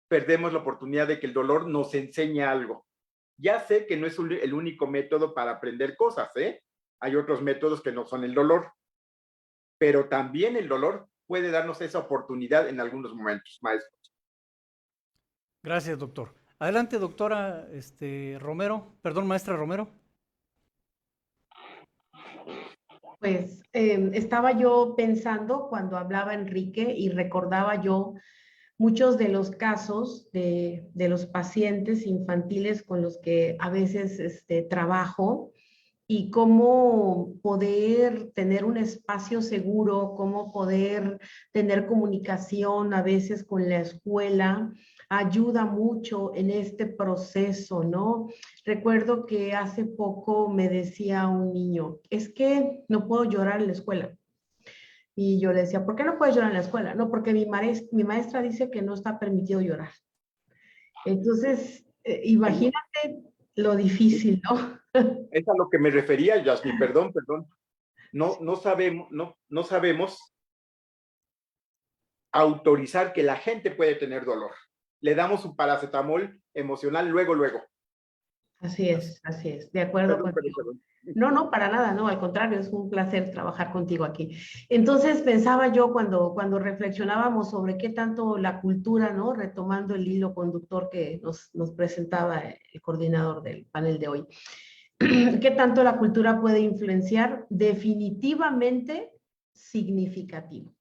perdemos la oportunidad de que el dolor nos enseñe algo. Ya sé que no es el único método para aprender cosas, ¿eh? Hay otros métodos que no son el dolor, pero también el dolor puede darnos esa oportunidad en algunos momentos, maestro. Gracias, doctor. Adelante, doctora Romero, perdón, maestra Romero. Pues estaba yo pensando cuando hablaba Enrique y recordaba yo muchos de los casos de los pacientes infantiles con los que a veces trabajo y cómo poder tener un espacio seguro, cómo poder tener comunicación a veces con la escuela, ayuda mucho en este proceso, ¿no? Recuerdo que hace poco me decía un niño, es que no puedo llorar en la escuela. Y yo le decía, ¿por qué no puedes llorar en la escuela? No, porque mi maestra dice que no está permitido llorar. Entonces, imagínate lo difícil, ¿no? Es a lo que me refería, Yasmin, perdón. No sabemos autorizar que la gente puede tener dolor. Le damos un paracetamol emocional luego. Así es, de acuerdo contigo. Perdón. No, para nada, no, al contrario, es un placer trabajar contigo aquí. Entonces pensaba yo cuando reflexionábamos sobre qué tanto la cultura, ¿no? Retomando el hilo conductor que nos presentaba el coordinador del panel de hoy, qué tanto la cultura puede influenciar, definitivamente significativo.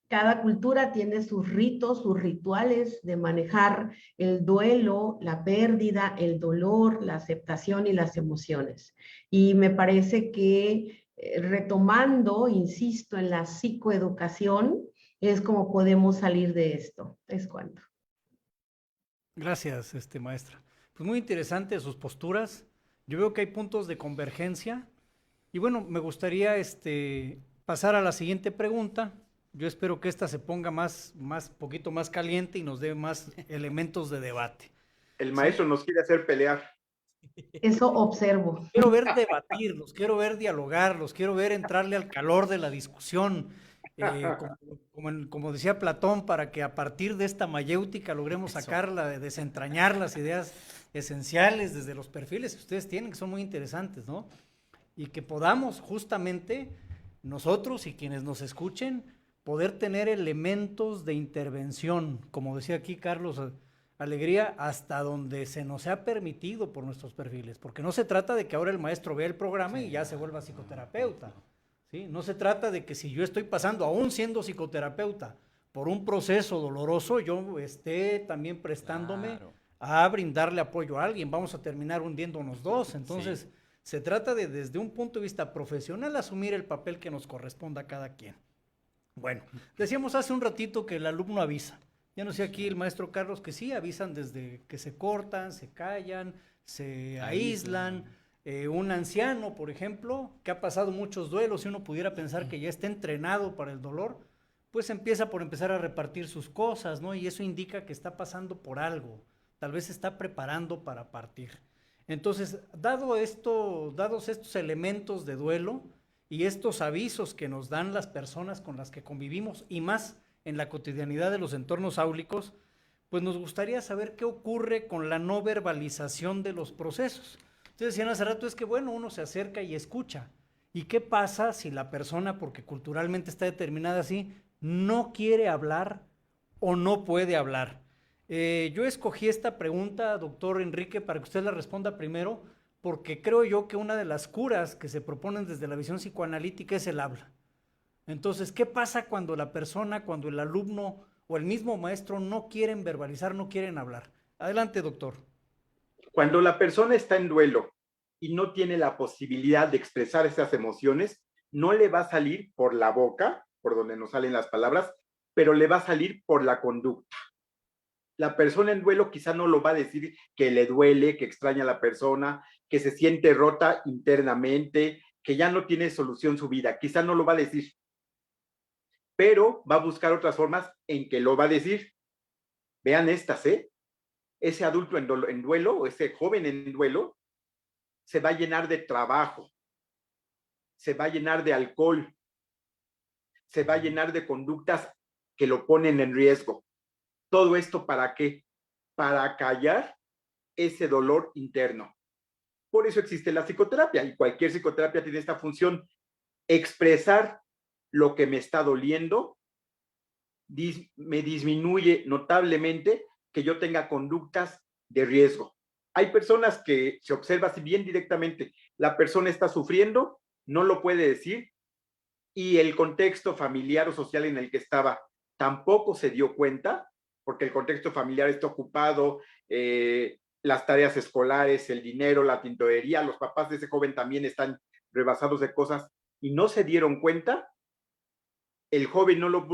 Cada cultura tiene sus ritos, sus rituales de manejar el duelo, la pérdida, el dolor, la aceptación y las emociones. Y me parece que retomando, insisto, en la psicoeducación, es como podemos salir de esto. Es cuando. Gracias, maestra. Pues muy interesante sus posturas. Yo veo que hay puntos de convergencia. Y bueno, me gustaría pasar a la siguiente pregunta. Yo espero que esta se ponga poquito más caliente y nos dé más elementos de debate. El maestro nos quiere hacer pelear. Eso observo. Quiero ver debatir, los quiero ver dialogar, los quiero ver entrarle al calor de la discusión, como decía Platón, para que a partir de esta mayéutica logremos sacarla, desentrañar las ideas esenciales desde los perfiles que ustedes tienen, que son muy interesantes, ¿no? Y que podamos justamente nosotros y quienes nos escuchen poder tener elementos de intervención, como decía aquí Carlos Alegría, hasta donde se nos ha permitido por nuestros perfiles, porque no se trata de que ahora el maestro vea el programa y ya se vuelva psicoterapeuta, ¿sí? No se trata de que si yo estoy pasando, aún siendo psicoterapeuta, por un proceso doloroso, yo esté también prestándome a brindarle apoyo a alguien, vamos a terminar hundiéndonos dos, entonces se trata de desde un punto de vista profesional asumir el papel que nos corresponda a cada quien. Bueno, decíamos hace un ratito que el alumno avisa. Ya no sé aquí el maestro Carlos que sí, avisan desde que se cortan, se callan, se aíslan. Un anciano, por ejemplo, que ha pasado muchos duelos, si uno pudiera pensar que ya está entrenado para el dolor, pues empieza por empezar a repartir sus cosas, ¿no? Y eso indica que está pasando por algo, tal vez se está preparando para partir. Entonces, dados estos elementos de duelo y estos avisos que nos dan las personas con las que convivimos y más en la cotidianidad de los entornos áulicos, pues nos gustaría saber qué ocurre con la no verbalización de los procesos. Ustedes decían hace rato, es que bueno, uno se acerca y escucha. ¿Y qué pasa si la persona, porque culturalmente está determinada así, no quiere hablar o no puede hablar? Yo escogí esta pregunta, doctor Enrique, para que usted la responda primero, porque creo yo que una de las curas que se proponen desde la visión psicoanalítica es el habla. Entonces, ¿qué pasa cuando la persona, cuando el alumno o el mismo maestro no quieren verbalizar, no quieren hablar? Adelante, doctor. Cuando la persona está en duelo y no tiene la posibilidad de expresar esas emociones, no le va a salir por la boca, por donde nos salen las palabras, pero le va a salir por la conducta. La persona en duelo quizá no lo va a decir que le duele, que extraña a la persona, que se siente rota internamente, que ya no tiene solución su vida. Quizá no lo va a decir, pero va a buscar otras formas en que lo va a decir. Vean estas, ese adulto en duelo, o ese joven en duelo, se va a llenar de trabajo, se va a llenar de alcohol, se va a llenar de conductas que lo ponen en riesgo. ¿Todo esto para qué? Para callar ese dolor interno. Por eso existe la psicoterapia, y cualquier psicoterapia tiene esta función: expresar lo que me está doliendo, me disminuye notablemente que yo tenga conductas de riesgo. Hay personas que se observa así bien directamente, la persona está sufriendo, no lo puede decir, y el contexto familiar o social en el que estaba tampoco se dio cuenta, porque el contexto familiar está ocupado, las tareas escolares, el dinero, la tintorería, los papás de ese joven también están rebasados de cosas y no se dieron cuenta. El joven no lo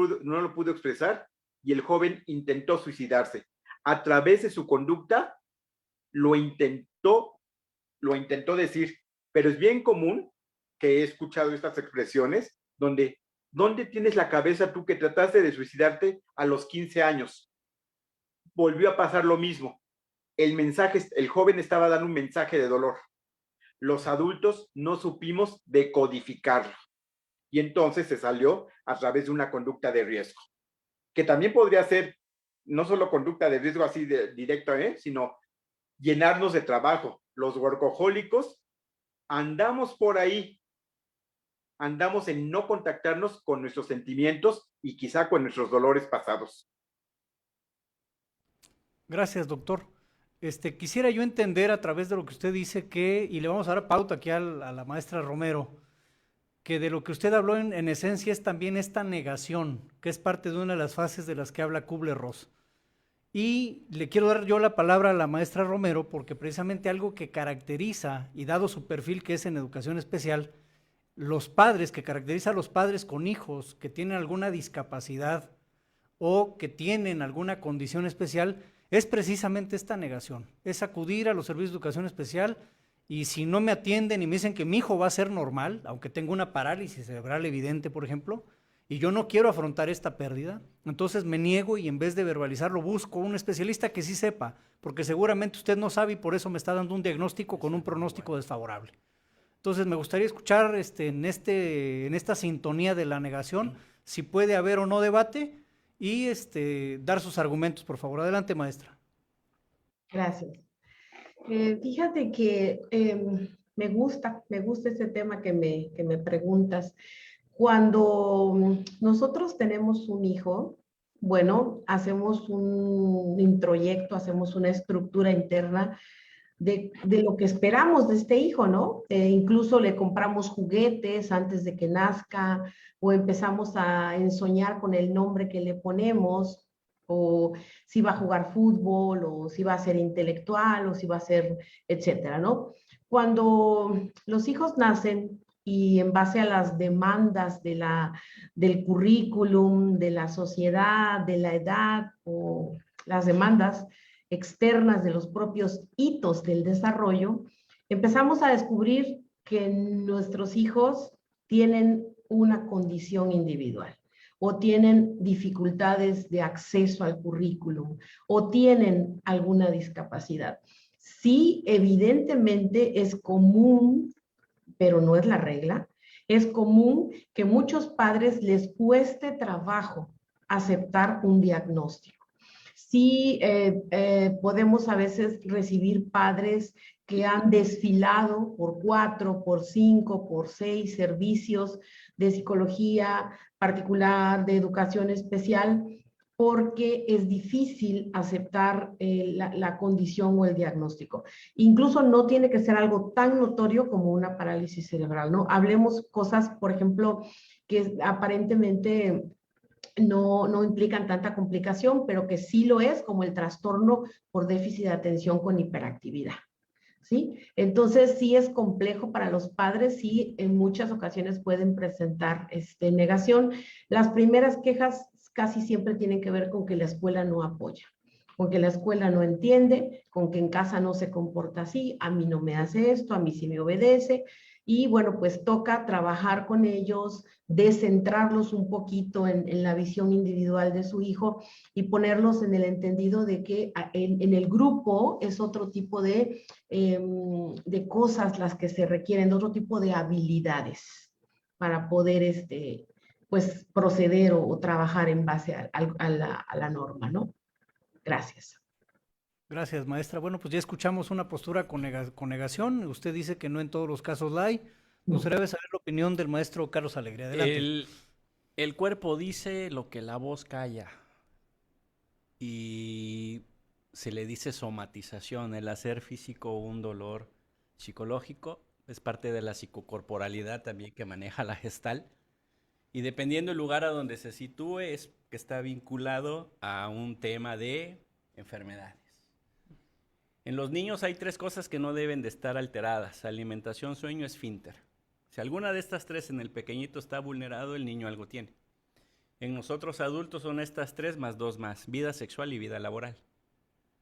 pudo expresar y el joven intentó suicidarse. a través de su conducta, lo intentó decir, pero es bien común que he escuchado estas expresiones donde, ¿dónde tienes la cabeza tú que trataste de suicidarte a los 15 años? Volvió a pasar lo mismo. El joven estaba dando un mensaje de dolor. Los adultos no supimos decodificarlo. Y entonces se salió a través de una conducta de riesgo, que también podría ser no solo conducta de riesgo así directa, sino llenarnos de trabajo. Los workahólicos andamos por ahí, andamos en no contactarnos con nuestros sentimientos y quizá con nuestros dolores pasados. Gracias, doctor. Quisiera yo entender a través de lo que usted dice que, y le vamos a dar pauta aquí a la maestra Romero, que de lo que usted habló en esencia es también esta negación, que es parte de una de las fases de las que habla Kubler-Ross. Y le quiero dar yo la palabra a la maestra Romero porque precisamente algo que caracteriza, y dado su perfil que es en educación especial, los padres, que caracteriza a los padres con hijos que tienen alguna discapacidad o que tienen alguna condición especial, es precisamente esta negación, es acudir a los servicios de educación especial y si no me atienden y me dicen que mi hijo va a ser normal, aunque tenga una parálisis cerebral evidente, por ejemplo, y yo no quiero afrontar esta pérdida, entonces me niego y en vez de verbalizarlo busco un especialista que sí sepa, porque seguramente usted no sabe y por eso me está dando un diagnóstico con un pronóstico desfavorable. Entonces me gustaría escuchar en esta sintonía de la negación, si puede haber o no debate y dar sus argumentos, por favor. Adelante, maestra. Gracias. Fíjate que me gusta este tema que me preguntas. Cuando nosotros tenemos un hijo, bueno, hacemos un introyecto, hacemos una estructura interna de lo que esperamos de este hijo, ¿no? Incluso le compramos juguetes antes de que nazca o empezamos a ensoñar con el nombre que le ponemos o si va a jugar fútbol o si va a ser intelectual o si va a ser, etcétera, ¿no? Cuando los hijos nacen y en base a las demandas del currículum, de la sociedad, de la edad o las demandas externas de los propios hitos del desarrollo, empezamos a descubrir que nuestros hijos tienen una condición individual o tienen dificultades de acceso al currículum o tienen alguna discapacidad. Sí, evidentemente es común, pero no es la regla, es común que muchos padres les cueste trabajo aceptar un diagnóstico. Sí, podemos a veces recibir padres que han desfilado por 4, por 5, por 6 servicios de psicología particular, de educación especial, porque es difícil aceptar la condición o el diagnóstico. Incluso no tiene que ser algo tan notorio como una parálisis cerebral, ¿no? Hablemos cosas, por ejemplo, que aparentemente no implican tanta complicación, pero que sí lo es, como el trastorno por déficit de atención con hiperactividad. ¿Sí? Entonces sí es complejo para los padres, sí en muchas ocasiones pueden presentar negación. Las primeras quejas casi siempre tienen que ver con que la escuela no apoya, con que la escuela no entiende, con que en casa no se comporta así, a mí no me hace esto, a mí sí me obedece, y bueno, pues toca trabajar con ellos, descentrarlos un poquito en la visión individual de su hijo y ponerlos en el entendido de que en el grupo es otro tipo de cosas las que se requieren, de otro tipo de habilidades para poder pues proceder o trabajar en base a la norma, ¿no? Gracias. Gracias, maestra. Bueno, pues ya escuchamos una postura con negación. Usted dice que no en todos los casos la hay. Nos gustaría saber la opinión del maestro Carlos Alegría. Adelante. El cuerpo dice lo que la voz calla. Y se le dice somatización, el hacer físico un dolor psicológico. Es parte de la psicocorporalidad también que maneja la Gestalt. Y dependiendo del lugar a donde se sitúe, es que está vinculado a un tema de enfermedades. En los niños hay 3 cosas que no deben de estar alteradas: alimentación, sueño, esfínter. Si alguna de estas 3 en el pequeñito está vulnerado, el niño algo tiene. En nosotros adultos son estas 3 más 2 más: vida sexual y vida laboral.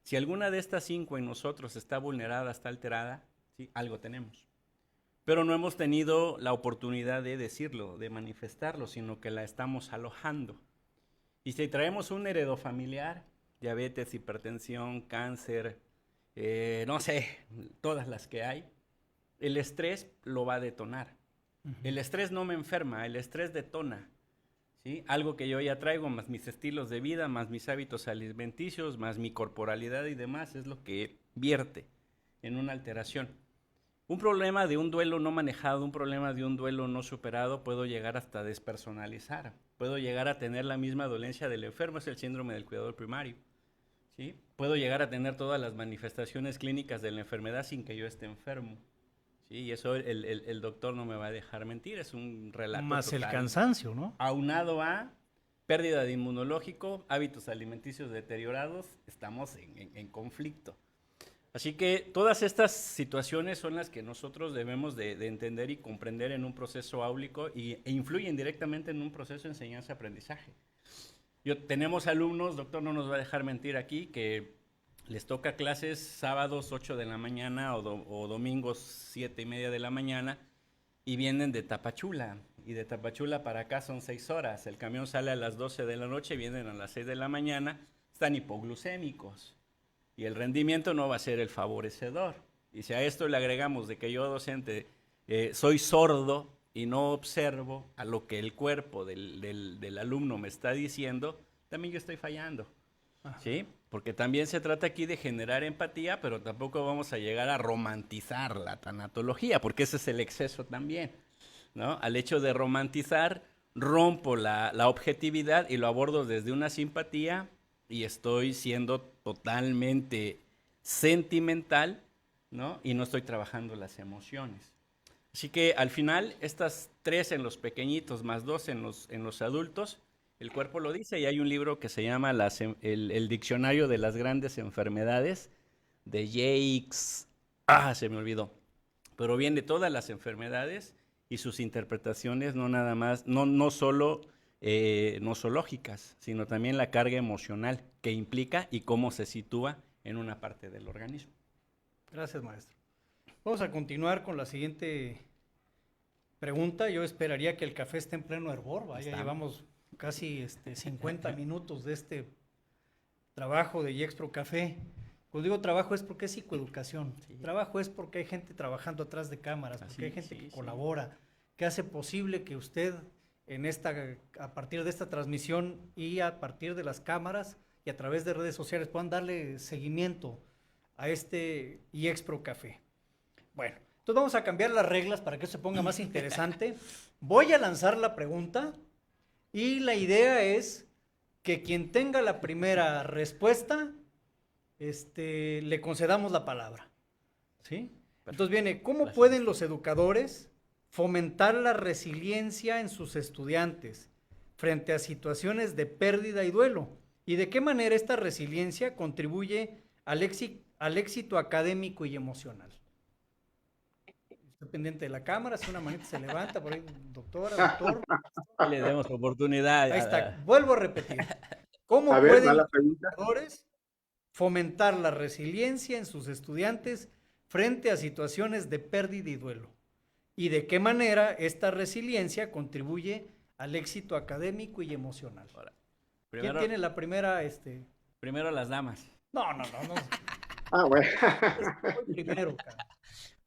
Si alguna de estas 5 en nosotros está vulnerada, está alterada, ¿sí? Algo tenemos. Pero no hemos tenido la oportunidad de decirlo, de manifestarlo, sino que la estamos alojando. Y si traemos un heredofamiliar, diabetes, hipertensión, cáncer, no sé, todas las que hay, el estrés lo va a detonar. El estrés no me enferma, el estrés detona. ¿Sí? Algo que yo ya traigo, más mis estilos de vida, más mis hábitos alimenticios, más mi corporalidad y demás, es lo que vierte en una alteración. Un problema de un duelo no manejado, un problema de un duelo no superado, puedo llegar hasta despersonalizar, puedo llegar a tener la misma dolencia del enfermo, es el síndrome del cuidador primario. ¿Sí? Puedo llegar a tener todas las manifestaciones clínicas de la enfermedad sin que yo esté enfermo. ¿Sí? Y eso el doctor no me va a dejar mentir, es un relato Más total. el cansancio, ¿no? Aunado a pérdida de inmunológico, hábitos alimenticios deteriorados, estamos en conflicto. Así que todas estas situaciones son las que nosotros debemos de entender y comprender en un proceso áulico e influyen directamente en un proceso de enseñanza-aprendizaje. Tenemos alumnos, doctor no nos va a dejar mentir aquí, que les toca clases sábados 8 de la mañana o domingos 7:30 de la mañana y vienen de Tapachula. Y de Tapachula para acá son 6 horas. El camión sale a las 12 de la noche, vienen a las 6 de la mañana, están hipoglucémicos. Y el rendimiento no va a ser el favorecedor. Y si a esto le agregamos de que yo docente soy sordo y no observo a lo que el cuerpo del alumno me está diciendo, también yo estoy fallando. ¿Sí? Porque también se trata aquí de generar empatía, pero tampoco vamos a llegar a romantizar la tanatología, porque ese es el exceso también, ¿no? Al hecho de romantizar, rompo la objetividad y lo abordo desde una simpatía y estoy siendo totalmente sentimental, ¿no? Y no estoy trabajando las emociones. Así que al final, estas 3 en los pequeñitos más 2 en los adultos, el cuerpo lo dice, y hay un libro que se llama el Diccionario de las Grandes Enfermedades, de Jakes, se me olvidó, pero viene de todas las enfermedades y sus interpretaciones, no nada más, no solo nosológicas, sino también la carga emocional que implica y cómo se sitúa en una parte del organismo. Gracias, maestro. Vamos a continuar con la siguiente pregunta. Yo esperaría que el café esté en pleno hervor. Vaya, llevamos casi 50 minutos de este trabajo de Gexpro Café. Cuando digo trabajo es porque es psicoeducación. Sí. Trabajo es porque hay gente trabajando atrás de cámaras, porque hay gente que colabora, que hace posible que usted a partir de esta transmisión y a partir de las cámaras y a través de redes sociales puedan darle seguimiento a este Gexpro Café. Bueno, entonces vamos a cambiar las reglas para que se ponga más interesante. Voy a lanzar la pregunta y la idea es que quien tenga la primera respuesta, le concedamos la palabra. ¿Sí? Entonces viene, ¿cómo pueden los educadores fomentar la resiliencia en sus estudiantes frente a situaciones de pérdida y duelo? ¿Y de qué manera esta resiliencia contribuye al éxito académico y emocional? Estoy pendiente de la cámara, si una manita se levanta, por ahí, doctora, doctor. Le demos oportunidad. Ahí está, vuelvo a repetir. ¿Cómo pueden los educadores fomentar la resiliencia en sus estudiantes frente a situaciones de pérdida y duelo? ¿Y de qué manera esta resiliencia contribuye al éxito académico y emocional? Ahora, ¿Quién tiene la primera? Primero las damas. No. Bueno. Primero, cara.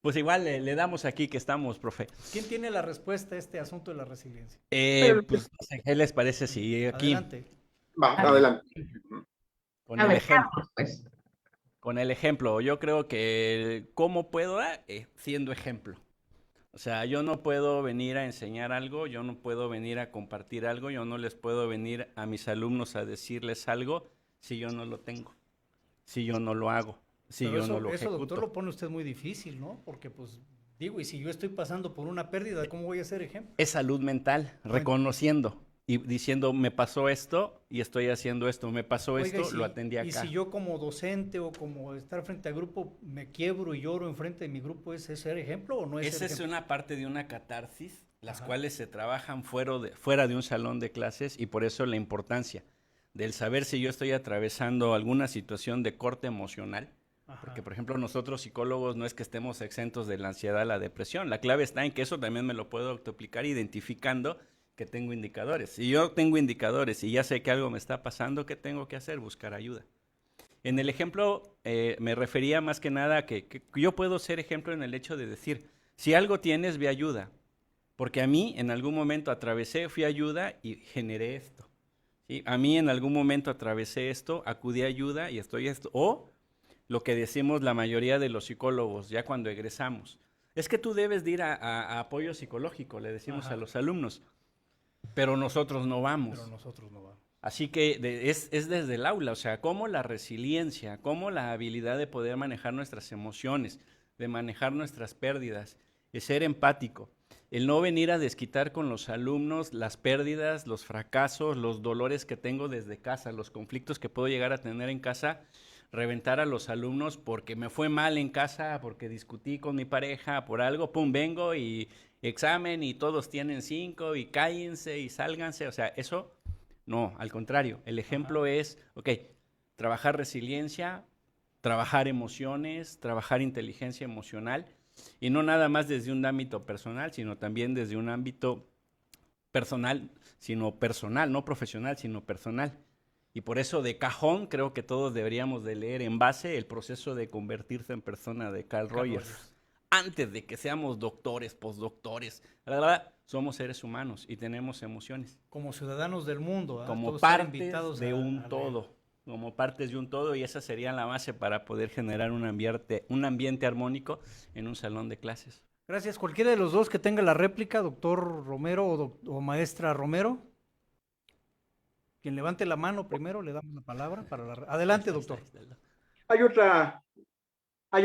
Pues igual le damos aquí que estamos, profe. ¿Quién tiene la respuesta a este asunto de la resiliencia? Pues no sé, ¿qué les parece si aquí? Adelante. Adelante. Con el ejemplo. Pues. Con el ejemplo, yo creo que ¿cómo puedo? Siendo ejemplo. O sea, yo no puedo venir a enseñar algo, yo no puedo venir a compartir algo, yo no les puedo venir a mis alumnos a decirles algo si yo no lo tengo, si yo no lo hago, si yo no lo ejecuto. Eso, doctor, lo pone usted muy difícil, ¿no? Porque, pues, digo, y si yo estoy pasando por una pérdida, ¿cómo voy a ser ejemplo? Es salud mental, reconociendo y diciendo, me pasó esto y estoy haciendo esto, me pasó esto, lo atendí acá. Y si yo como docente o como estar frente al grupo me quiebro y lloro enfrente de mi grupo, ¿es ser ejemplo o no es ser ejemplo? Esa es una parte de una catarsis, las cuales se trabajan fuera de un salón de clases y por eso la importancia del saber si yo estoy atravesando alguna situación de corte emocional. Ajá. Porque, por ejemplo, nosotros psicólogos no es que estemos exentos de la ansiedad, la depresión. La clave está en que eso también me lo puedo autoaplicar identificando que tengo indicadores. Si yo tengo indicadores y ya sé que algo me está pasando, ¿qué tengo que hacer? Buscar ayuda. En el ejemplo me refería más que nada a que yo puedo ser ejemplo en el hecho de decir, si algo tienes, ve ayuda. Porque a mí en algún momento atravesé, fui a ayuda y generé esto. ¿Sí? A mí en algún momento atravesé esto, acudí a ayuda y estoy esto. O lo que decimos la mayoría de los psicólogos ya cuando egresamos. Es que tú debes de ir a apoyo psicológico, le decimos a los alumnos, pero nosotros no vamos. Pero nosotros no vamos. Así que es desde el aula, o sea, cómo la resiliencia, cómo la habilidad de poder manejar nuestras emociones, de manejar nuestras pérdidas, de ser empático, el no venir a desquitar con los alumnos las pérdidas, los fracasos, los dolores que tengo desde casa, los conflictos que puedo llegar a tener en casa, reventar a los alumnos porque me fue mal en casa, porque discutí con mi pareja, por algo, pum, vengo y examen y todos tienen 5 y cállense y sálganse, o sea, eso no, al contrario, el ejemplo es, ok, trabajar resiliencia, trabajar emociones, trabajar inteligencia emocional y no nada más desde un ámbito personal, sino también desde un ámbito personal, no profesional, sino personal. Y por eso de cajón creo que todos deberíamos de leer en base el proceso de convertirse en persona de Carl Rogers. Antes de que seamos doctores, postdoctores, somos seres humanos y tenemos emociones. Como ciudadanos del mundo, ¿eh? Como Todos partes de un todo. Como partes de un todo, y esa sería la base para poder generar un ambiente armónico en un salón de clases. Gracias. Cualquiera de los dos que tenga la réplica, doctor Romero o maestra Romero. Quien levante la mano primero, le damos la palabra para Adelante, doctor. Hay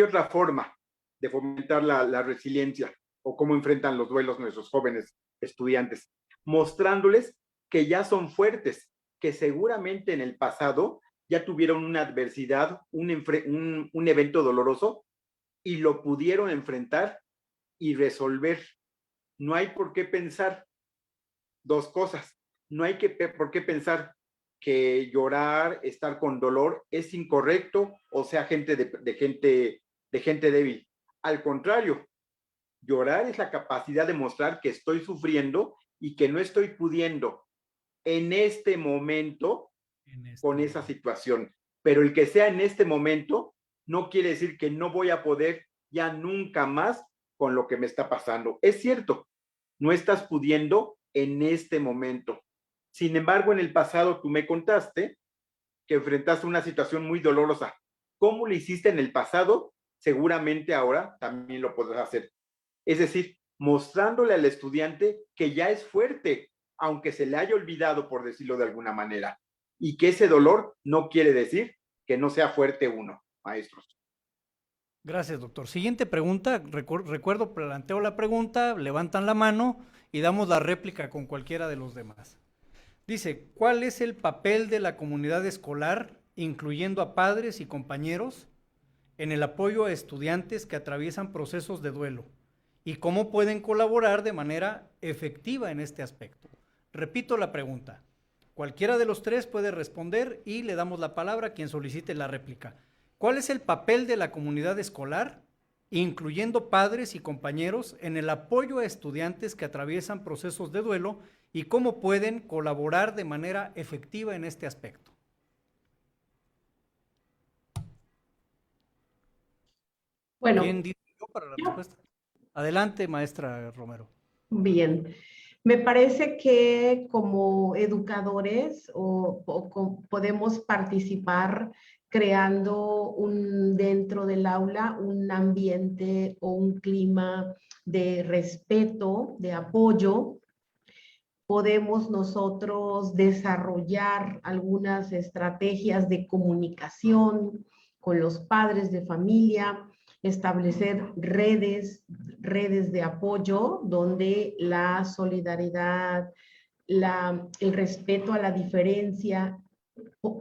otra forma de fomentar la resiliencia o cómo enfrentan los duelos nuestros jóvenes estudiantes, mostrándoles que ya son fuertes, que seguramente en el pasado ya tuvieron una adversidad, un evento doloroso y lo pudieron enfrentar y resolver. No hay por qué pensar dos cosas. No hay por qué pensar que llorar, estar con dolor es incorrecto o sea gente de gente débil. Al contrario, llorar es la capacidad de mostrar que estoy sufriendo y que no estoy pudiendo en este momento con esa situación. Pero el que sea en este momento no quiere decir que no voy a poder ya nunca más con lo que me está pasando. Es cierto, no estás pudiendo en este momento. Sin embargo, en el pasado tú me contaste que enfrentaste una situación muy dolorosa. ¿Cómo lo hiciste en el pasado? Seguramente ahora también lo podrás hacer. Es decir, mostrándole al estudiante que ya es fuerte, aunque se le haya olvidado, por decirlo de alguna manera, y que ese dolor no quiere decir que no sea fuerte uno, maestros. Gracias, doctor. Siguiente pregunta. Recuerdo, planteo la pregunta, levantan la mano y damos la réplica con cualquiera de los demás. Dice, ¿cuál es el papel de la comunidad escolar, incluyendo a padres y compañeros, en el apoyo a estudiantes que atraviesan procesos de duelo? ¿Y cómo pueden colaborar de manera efectiva en este aspecto? Repito la pregunta. Cualquiera de los tres puede responder y le damos la palabra a quien solicite la réplica. ¿Cuál es el papel de la comunidad escolar, incluyendo padres y compañeros, en el apoyo a estudiantes que atraviesan procesos de duelo y cómo pueden colaborar de manera efectiva en este aspecto? Bueno, ¿Quién dice yo para la respuesta? Adelante, maestra Romero. bien. Me parece que como educadores podemos participar creando dentro del aula un ambiente o un clima de respeto, de apoyo. Podemos nosotros desarrollar algunas estrategias de comunicación con los padres de familia, establecer redes de apoyo donde la solidaridad, el respeto a la diferencia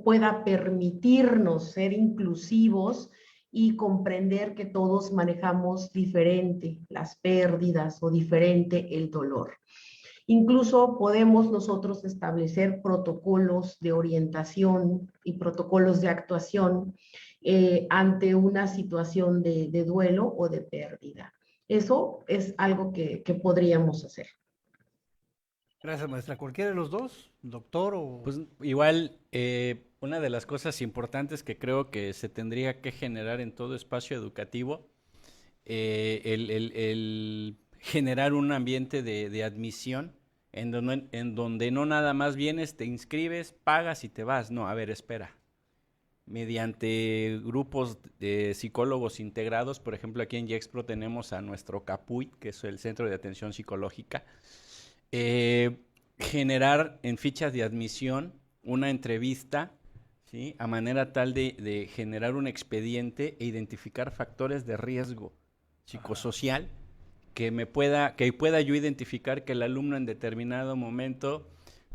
pueda permitirnos ser inclusivos y comprender que todos manejamos diferente las pérdidas o diferente el dolor. Incluso podemos nosotros establecer protocolos de orientación y protocolos de actuación ante una situación de duelo o de pérdida. Eso es algo que podríamos hacer. Gracias, maestra. ¿Cualquiera de los dos? ¿Doctor o...? Pues igual, una de las cosas importantes que creo que se tendría que generar en todo espacio educativo, el generar un ambiente de admisión en donde no nada más vienes, te inscribes, pagas y te vas. No, a ver, espera. Mediante grupos de psicólogos integrados, por ejemplo, aquí en Gexpro tenemos a nuestro CAPUI, que es el Centro de Atención Psicológica, generar en fichas de admisión una entrevista, ¿sí? A manera tal de generar un expediente e identificar factores de riesgo psicosocial que pueda yo identificar que el alumno en determinado momento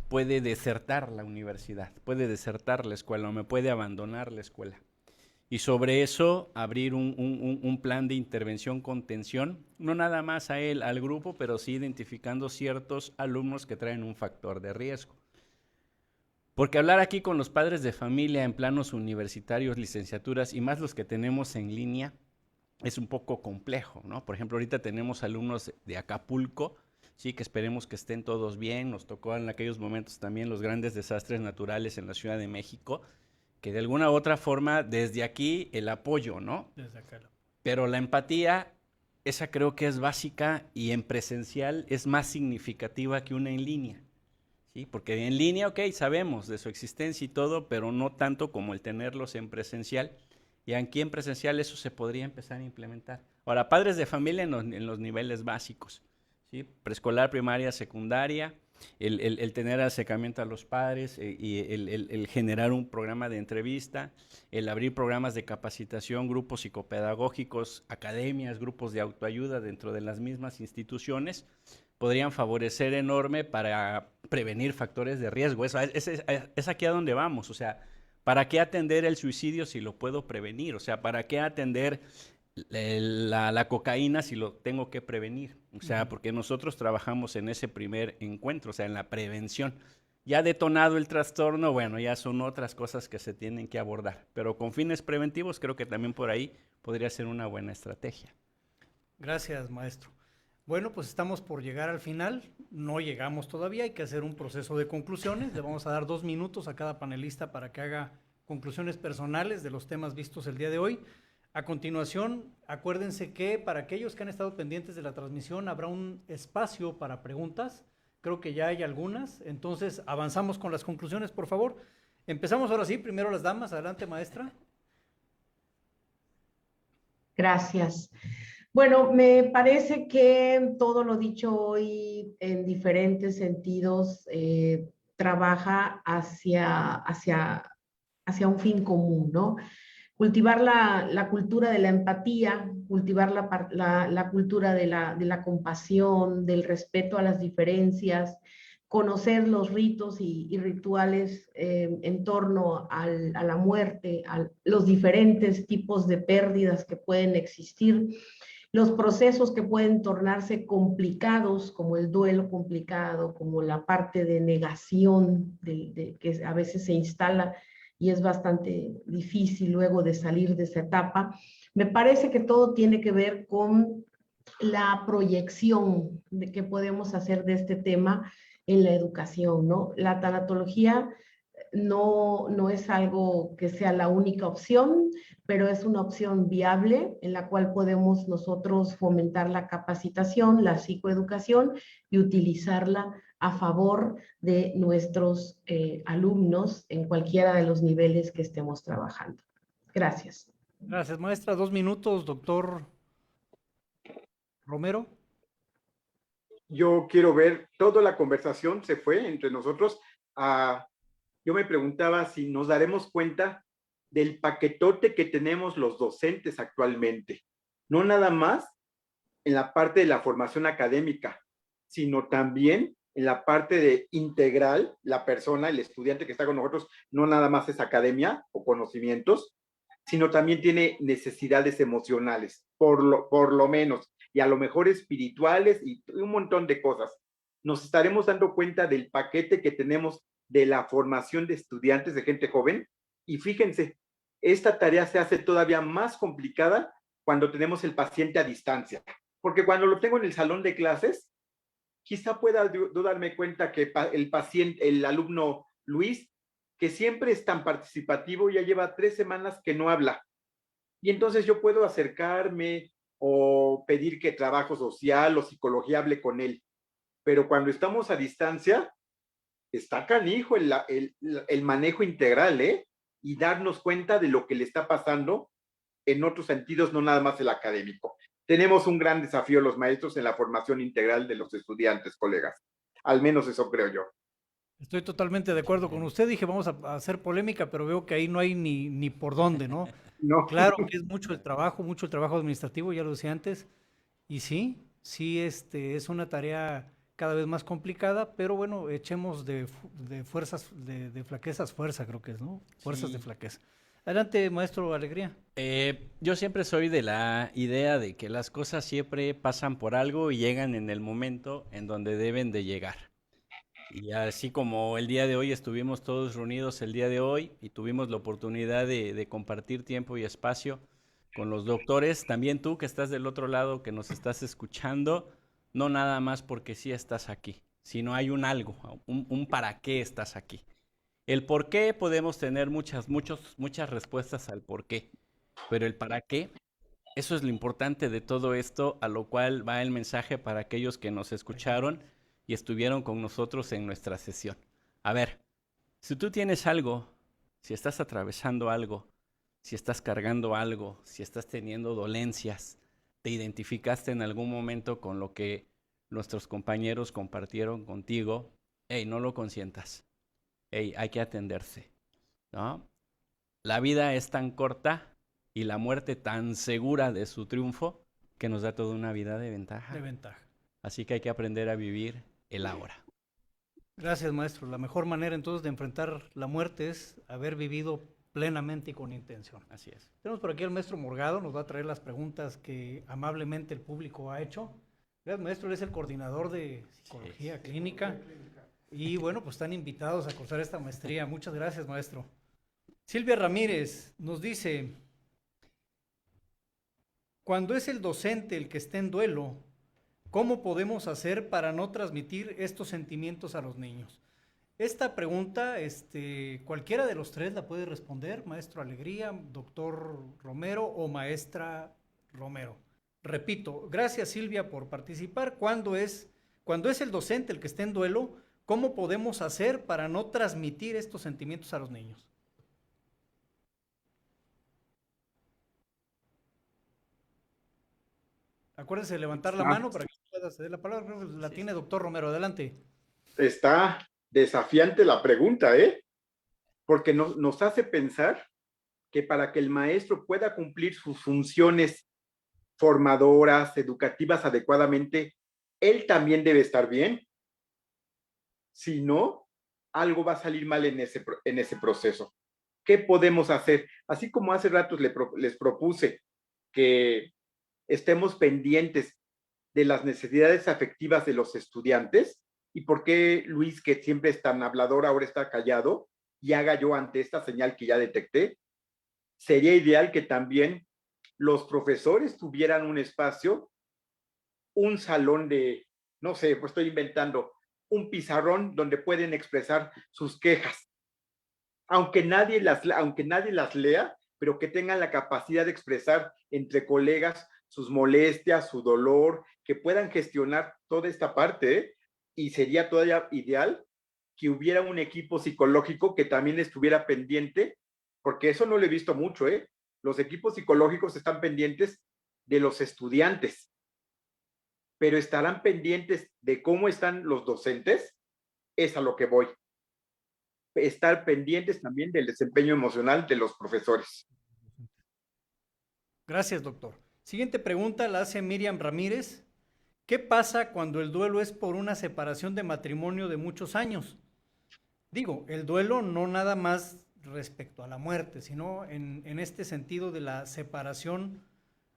puede desertar la universidad, puede desertar la escuela o me puede abandonar la escuela. Y sobre eso abrir un plan de intervención contención, no nada más a él, al grupo, pero sí identificando ciertos alumnos que traen un factor de riesgo. Porque hablar aquí con los padres de familia en planos universitarios, licenciaturas y más los que tenemos en línea es un poco complejo, ¿no? Por ejemplo, ahorita tenemos alumnos de Acapulco, sí, que esperemos que estén todos bien. Nos tocó en aquellos momentos también los grandes desastres naturales en la Ciudad de México, que de alguna u otra forma, desde aquí, el apoyo, ¿no? Desde acá. Pero la empatía, esa creo que es básica y en presencial es más significativa que una en línea, ¿sí? Porque en línea, ok, sabemos de su existencia y todo, pero no tanto como el tenerlos en presencial. Y aquí en presencial eso se podría empezar a implementar. Ahora, padres de familia en los niveles básicos, ¿sí? Preescolar, primaria, secundaria, el tener acercamiento a los padres y el generar un programa de entrevista, el abrir programas de capacitación, grupos psicopedagógicos, academias, grupos de autoayuda dentro de las mismas instituciones, podrían favorecer enorme para prevenir factores de riesgo. Es aquí a donde vamos, o sea, ¿para qué atender el suicidio si lo puedo prevenir? O sea, ¿para qué atender la cocaína si lo tengo que prevenir? O sea, porque nosotros trabajamos en ese primer encuentro, o sea, en la prevención. Ya detonado el trastorno, bueno, ya son otras cosas que se tienen que abordar. Pero con fines preventivos creo que también por ahí podría ser una buena estrategia. Gracias, maestro. Bueno, pues estamos por llegar al final. No llegamos todavía, hay que hacer un proceso de conclusiones. Le vamos a dar 2 minutos a cada panelista para que haga conclusiones personales de los temas vistos el día de hoy. A continuación, acuérdense que para aquellos que han estado pendientes de la transmisión habrá un espacio para preguntas. Creo que ya hay algunas. Entonces, avanzamos con las conclusiones, por favor. Empezamos ahora sí, primero las damas. Adelante, maestra. Gracias. Bueno, me parece que todo lo dicho hoy en diferentes sentidos trabaja hacia un fin común, ¿no? Cultivar la cultura de la empatía, cultivar la cultura de la compasión, del respeto a las diferencias, conocer los ritos y rituales en torno a la muerte, a los diferentes tipos de pérdidas que pueden existir, los procesos que pueden tornarse complicados, como el duelo complicado, como la parte de negación que a veces se instala y es bastante difícil luego de salir de esa etapa. Me parece que todo tiene que ver con la proyección de que podemos hacer de este tema en la educación, ¿no? La tanatología no es algo que sea la única opción, pero es una opción viable en la cual podemos nosotros fomentar la capacitación, la psicoeducación y utilizarla a favor de nuestros alumnos en cualquiera de los niveles que estemos trabajando. Gracias. Gracias, maestra. 2 minutos, doctor Romero. Yo quiero ver, toda la conversación se fue entre nosotros a... Yo me preguntaba si nos daremos cuenta del paquetote que tenemos los docentes actualmente. No nada más en la parte de la formación académica, sino también en la parte de integral, la persona, el estudiante que está con nosotros, no nada más es academia o conocimientos, sino también tiene necesidades emocionales, por lo menos, y a lo mejor espirituales y un montón de cosas. nos estaremos dando cuenta del paquete que tenemos de la formación de estudiantes, de gente joven. Y fíjense, esta tarea se hace todavía más complicada cuando tenemos el paciente a distancia, porque cuando lo tengo en el salón de clases, quizá pueda darme cuenta que el paciente, el alumno Luis, que siempre es tan participativo, ya lleva 3 semanas que no habla. Y entonces yo puedo acercarme o pedir que trabajo social o psicología hable con él. Pero cuando estamos a distancia, está canijo el manejo integral, ¿eh? Y darnos cuenta de lo que le está pasando en otros sentidos, no nada más el académico. Tenemos un gran desafío los maestros en la formación integral de los estudiantes, colegas. Al menos eso creo yo. Estoy totalmente de acuerdo con usted. Dije, vamos a hacer polémica, pero veo que ahí no hay ni por dónde, ¿no? No. Claro que es mucho el trabajo administrativo, ya lo decía antes. Y sí, es una tarea cada vez más complicada, pero bueno, echemos de fuerzas, de flaquezas, fuerza creo que es, ¿no? Fuerzas de Sí. flaqueza. Adelante, maestro Alegría. Yo siempre soy de la idea de que las cosas siempre pasan por algo y llegan en el momento en donde deben de llegar. Y así como el día de hoy estuvimos todos reunidos el día de hoy y tuvimos la oportunidad de compartir tiempo y espacio con los doctores, también tú que estás del otro lado, que nos estás escuchando, no nada más porque sí estás aquí, sino hay un algo, un para qué estás aquí. El por qué podemos tener muchas respuestas al por qué, pero el para qué, eso es lo importante de todo esto, a lo cual va el mensaje para aquellos que nos escucharon y estuvieron con nosotros en nuestra sesión. A ver, si tú tienes algo, si estás atravesando algo, si estás cargando algo, si estás teniendo dolencias, te identificaste en algún momento con lo que nuestros compañeros compartieron contigo, hey, no lo consientas. Hey, hay que atenderse, ¿no? La vida es tan corta y la muerte tan segura de su triunfo que nos da toda una vida de ventaja. De ventaja. Así que hay que aprender a vivir el ahora. Gracias, maestro. La mejor manera entonces de enfrentar la muerte es haber vivido plenamente y con intención. Así es. Tenemos por aquí al maestro Morgado, nos va a traer las preguntas que amablemente el público ha hecho. Gracias, maestro, él es el coordinador de psicología clínica. Y bueno, pues están invitados a cursar esta maestría. Muchas gracias, maestro. Silvia Ramírez nos dice, cuando es el docente el que está en duelo, ¿cómo podemos hacer para no transmitir estos sentimientos a los niños? Esta pregunta, cualquiera de los tres la puede responder, maestro Alegría, doctor Romero o maestra Romero. Repito, gracias Silvia por participar. Cuando es el docente el que está en duelo, ¿cómo podemos hacer para no transmitir estos sentimientos a los niños? Acuérdense de levantar la mano para que pueda ceder la palabra. Creo que la tiene doctor Romero. Adelante. Está desafiante la pregunta, ¿eh? Porque nos hace pensar que para que el maestro pueda cumplir sus funciones formadoras, educativas adecuadamente, él también debe estar bien. Si no, algo va a salir mal en ese proceso. ¿Qué podemos hacer? Así como hace rato les propuse que estemos pendientes de las necesidades afectivas de los estudiantes y por qué Luis, que siempre es tan hablador, ahora está callado y haga yo ante esta señal que ya detecté. Sería ideal que también los profesores tuvieran un espacio, un salón de, no sé, pues estoy inventando, un pizarrón donde pueden expresar sus quejas. Aunque nadie las lea, pero que tengan la capacidad de expresar entre colegas sus molestias, su dolor, que puedan gestionar toda esta parte, ¿eh? Y sería todavía ideal que hubiera un equipo psicológico que también estuviera pendiente, porque eso no lo he visto mucho, ¿eh? Los equipos psicológicos están pendientes de los estudiantes, pero estarán pendientes de cómo están los docentes, es a lo que voy. Estar pendientes también del desempeño emocional de los profesores. Gracias, doctor. Siguiente pregunta la hace Miriam Ramírez. ¿Qué pasa cuando el duelo es por una separación de matrimonio de muchos años? Digo, el duelo no nada más respecto a la muerte, sino en este sentido de la separación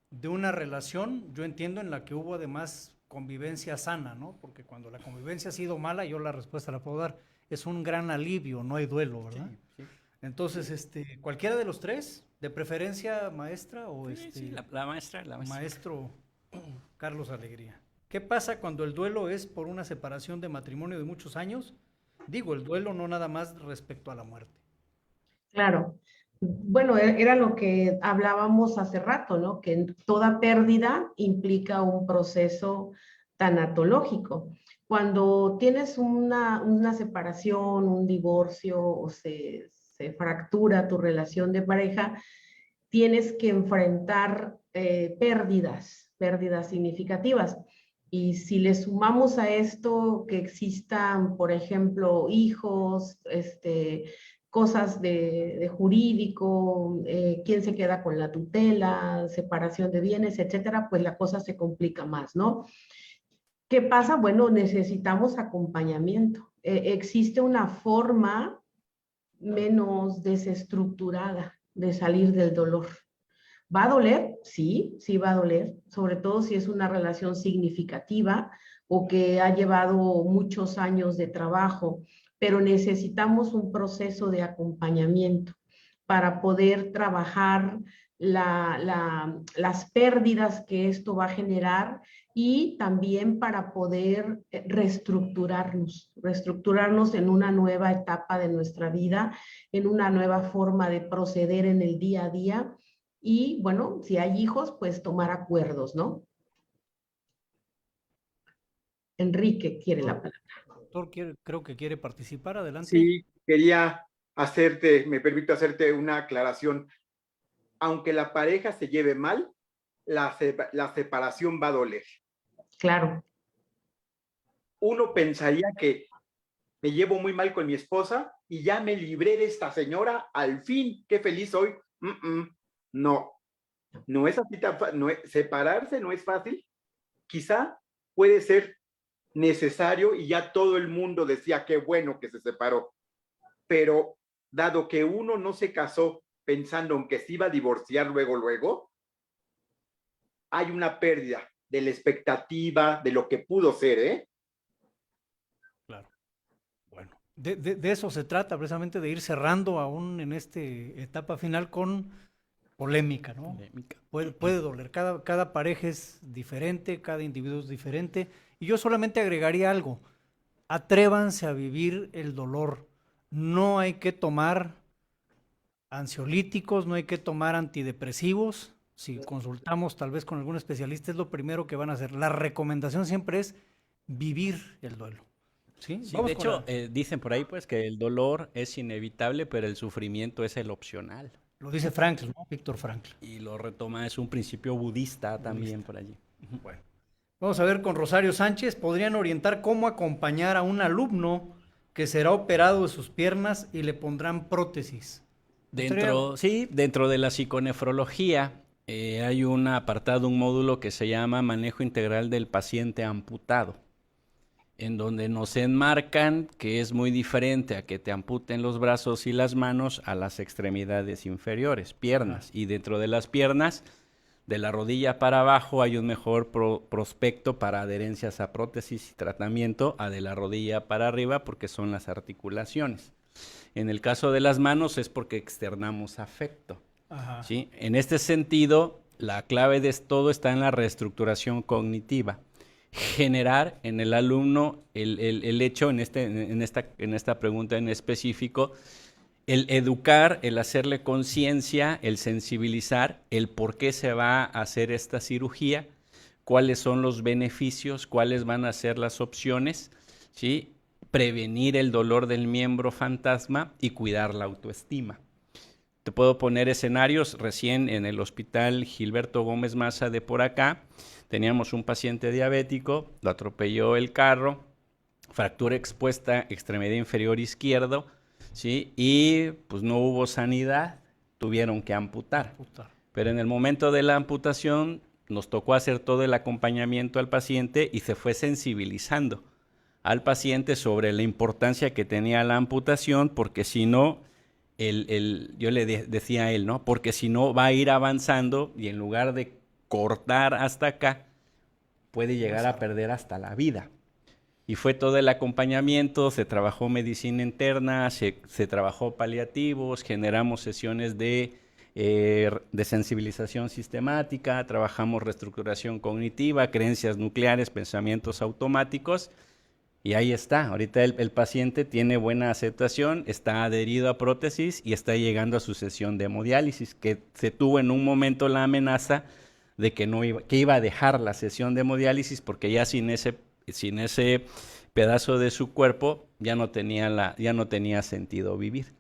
de una relación, yo entiendo en la que hubo además convivencia sana, ¿no? Porque cuando la convivencia ha sido mala, yo la respuesta la puedo dar, es un gran alivio, no hay duelo, ¿verdad? Sí. Entonces, cualquiera de los tres, de preferencia maestra o Sí, la maestra. maestro Carlos Alegría. ¿Qué pasa cuando el duelo es por una separación de matrimonio de muchos años? Digo, el duelo no nada más respecto a la muerte. Claro. Bueno, era lo que hablábamos hace rato, ¿no? Que toda pérdida implica un proceso tanatológico. Cuando tienes una separación, un divorcio o se fractura tu relación de pareja, tienes que enfrentar pérdidas significativas. Y si le sumamos a esto que existan, por ejemplo, hijos, cosas de jurídico, quién se queda con la tutela, separación de bienes, etcétera, pues la cosa se complica más, ¿no? ¿Qué pasa? Bueno, necesitamos acompañamiento. Existe una forma menos desestructurada de salir del dolor. ¿Va a doler? Sí, sí va a doler, sobre todo si es una relación significativa o que ha llevado muchos años de trabajo, pero necesitamos un proceso de acompañamiento para poder trabajar las pérdidas que esto va a generar y también para poder reestructurarnos en una nueva etapa de nuestra vida, en una nueva forma de proceder en el día a día. Y bueno, si hay hijos, pues tomar acuerdos, ¿no? Enrique quiere la palabra. Doctor, creo que quiere participar, adelante. Sí, quería me permito hacerte una aclaración. Aunque la pareja se lleve mal, la separación va a doler. Claro. Uno pensaría que me llevo muy mal con mi esposa y ya me libré de esta señora, al fin, qué feliz soy. No, no es así separarse no es fácil. Quizá puede ser necesario y ya todo el mundo decía qué bueno que se separó. Pero dado que uno no se casó pensando en que se iba a divorciar luego, hay una pérdida de la expectativa de lo que pudo ser, ¿eh? Claro. Bueno, de eso se trata, precisamente de ir cerrando aún en esta etapa final con polémica, ¿no? Polémica. Puede doler, cada pareja es diferente, cada individuo es diferente, y yo solamente agregaría algo, atrévanse a vivir el dolor, no hay que tomar ansiolíticos, no hay que tomar antidepresivos, si consultamos tal vez con algún especialista es lo primero que van a hacer, la recomendación siempre es vivir el duelo. Sí, Sí, de hecho, dicen por ahí pues que el dolor es inevitable, pero el sufrimiento es el opcional. Lo dice Frankl, ¿no? Víctor Frankl. Y lo retoma, es un principio budista también por allí. Bueno, vamos a ver con Rosario Sánchez, podrían orientar cómo acompañar a un alumno que será operado de sus piernas y le pondrán prótesis. Dentro de la psiconefrología hay un apartado, un módulo que se llama Manejo Integral del Paciente Amputado, en donde nos enmarcan que es muy diferente a que te amputen los brazos y las manos a las extremidades inferiores, piernas. Y dentro de las piernas, de la rodilla para abajo, hay un mejor prospecto para adherencias a prótesis y tratamiento a de la rodilla para arriba, porque son las articulaciones. En el caso de las manos es porque externamos afecto. ¿Sí? En este sentido, la clave de todo está en la reestructuración cognitiva. Generar en el alumno el hecho, en esta pregunta en específico, el educar, el hacerle conciencia, el sensibilizar, el por qué se va a hacer esta cirugía, cuáles son los beneficios, cuáles van a ser las opciones, ¿sí? Prevenir el dolor del miembro fantasma y cuidar la autoestima. Te puedo poner escenarios. Recién en el hospital Gilberto Gómez Maza de por acá, teníamos un paciente diabético, lo atropelló el carro, fractura expuesta extremidad inferior izquierdo, ¿sí? Y pues no hubo sanidad, tuvieron que amputar. Pero en el momento de la amputación nos tocó hacer todo el acompañamiento al paciente y se fue sensibilizando al paciente sobre la importancia que tenía la amputación, porque si no, yo le decía a él, ¿no? Porque si no va a ir avanzando y en lugar de cortar hasta acá, puede llegar a perder hasta la vida. Y fue todo el acompañamiento, se trabajó medicina interna, se trabajó paliativos, generamos sesiones de sensibilización sistemática, trabajamos reestructuración cognitiva, creencias nucleares, pensamientos automáticos, y ahí está. Ahorita el paciente tiene buena aceptación, está adherido a prótesis y está llegando a su sesión de hemodiálisis, que se tuvo en un momento la amenaza de que iba a dejar la sesión de hemodiálisis porque ya sin ese pedazo de su cuerpo ya no tenía sentido vivir.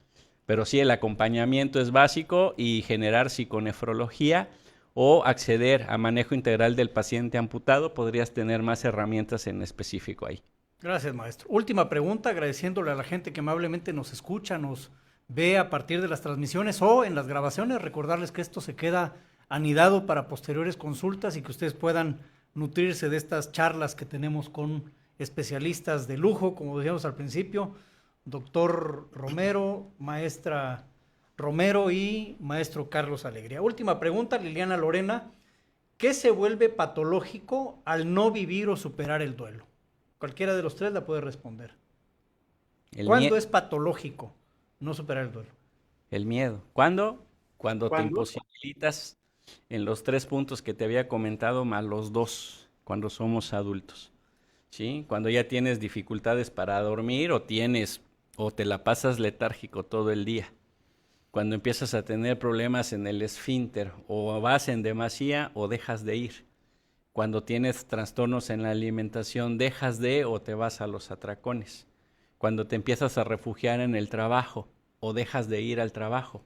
Pero sí, el acompañamiento es básico y generar psiconefrología o acceder a manejo integral del paciente amputado, podrías tener más herramientas en específico ahí. Gracias, maestro. Última pregunta, agradeciéndole a la gente que amablemente nos escucha, nos ve a partir de las transmisiones o en las grabaciones, recordarles que esto se queda anidado para posteriores consultas y que ustedes puedan nutrirse de estas charlas que tenemos con especialistas de lujo, como decíamos al principio, doctor Romero, maestra Romero y maestro Carlos Alegría. Última pregunta, Liliana Lorena, ¿qué se vuelve patológico al no vivir o superar el duelo? Cualquiera de los tres la puede responder. ¿Cuándo es patológico no superar el duelo? El miedo. ¿Cuándo? Cuando te imposibilitas en los 3 puntos que te había comentado, más los 2, cuando somos adultos, ¿sí? Cuando ya tienes dificultades para dormir o te la pasas letárgico todo el día. Cuando empiezas a tener problemas en el esfínter, o vas en demasía o dejas de ir. Cuando tienes trastornos en la alimentación, dejas de o te vas a los atracones. Cuando te empiezas a refugiar en el trabajo o dejas de ir al trabajo.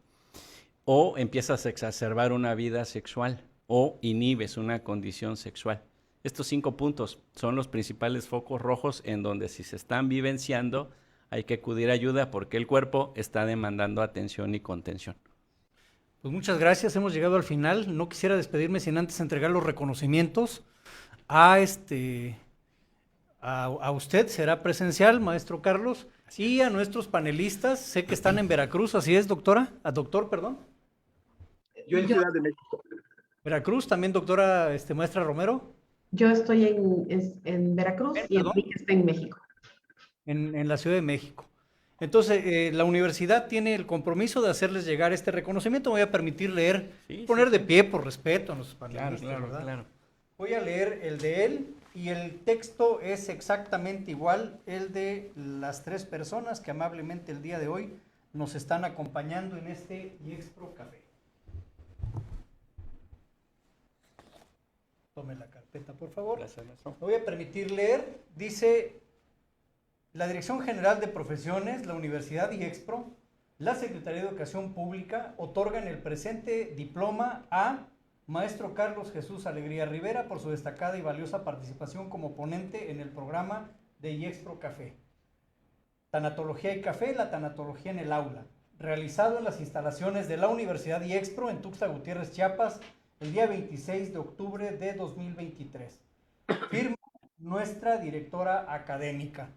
O empiezas a exacerbar una vida sexual o inhibes una condición sexual. Estos 5 puntos son los principales focos rojos en donde si se están vivenciando hay que acudir a ayuda porque el cuerpo está demandando atención y contención. Pues muchas gracias, hemos llegado al final. No quisiera despedirme sin antes entregar los reconocimientos a usted, será presencial, maestro Carlos, y a nuestros panelistas. Sé que están en Veracruz, ¿así es, doctora? Doctor, perdón. Yo en Ciudad de México. Veracruz, también doctora, maestra Romero. Yo estoy en Veracruz y Enrique está en México. En la Ciudad de México. Entonces, la universidad tiene el compromiso de hacerles llegar este reconocimiento. Me voy a permitir leer, poner de pie por respeto a nuestros panelistas, ¿verdad? Claro. Voy a leer el de él y el texto es exactamente igual el de las 3 personas que amablemente el día de hoy nos están acompañando en este YEXPRO Café. Tome la carpeta, por favor. Gracias, maestro. Me voy a permitir leer. Dice: la Dirección General de Profesiones, la Universidad YEXPRO, la Secretaría de Educación Pública otorgan el presente diploma a maestro Carlos Jesús Alegría Rivera por su destacada y valiosa participación como ponente en el programa de YEXPRO Café. Tanatología y Café, la tanatología en el aula, realizado en las instalaciones de la Universidad YEXPRO en Tuxtla Gutiérrez, Chiapas, el día 26 de octubre de 2023. Firma nuestra directora académica.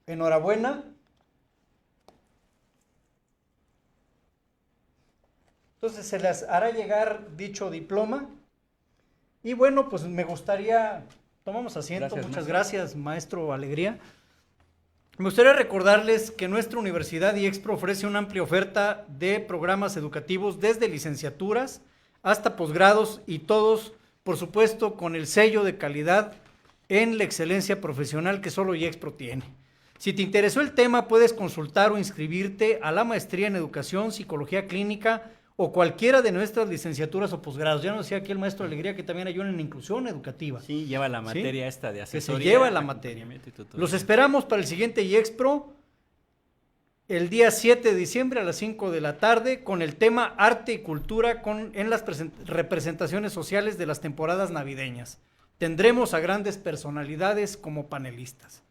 Enhorabuena. Entonces se les hará llegar dicho diploma. Y bueno, pues me gustaría, tomamos asiento, muchas gracias, maestro Alegría. Me gustaría recordarles que nuestra Universidad YEXPRO ofrece una amplia oferta de programas educativos desde licenciaturas hasta posgrados y todos, por supuesto, con el sello de calidad en la excelencia profesional que solo YEXPRO tiene. Si te interesó el tema, puedes consultar o inscribirte a la maestría en Educación, Psicología Clínica o cualquiera de nuestras licenciaturas o posgrados. Ya nos decía aquí el maestro Alegría que también hay una en Inclusión Educativa. Sí, lleva la materia esta de asesoría. Que se lleva la materia. Los esperamos para el siguiente YEXPRO el día 7 de diciembre a las 5 de la tarde con el tema Arte y Cultura en las representaciones sociales de las temporadas navideñas. Tendremos a grandes personalidades como panelistas.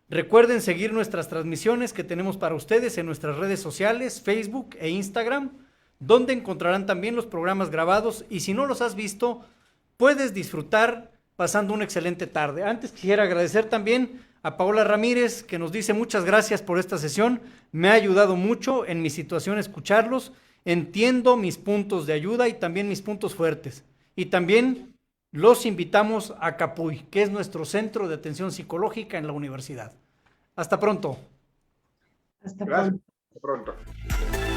Recuerden seguir nuestras transmisiones que tenemos para ustedes en nuestras redes sociales, Facebook e Instagram, donde encontrarán también los programas grabados y si no los has visto, puedes disfrutar pasando una excelente tarde. Antes quisiera agradecer también a Paola Ramírez, que nos dice muchas gracias por esta sesión, me ha ayudado mucho en mi situación escucharlos, entiendo mis puntos de ayuda y también mis puntos fuertes. Y también los invitamos a Capuy, que es nuestro centro de atención psicológica en la universidad. Hasta pronto. Hasta Gracias. pronto. Hasta pronto.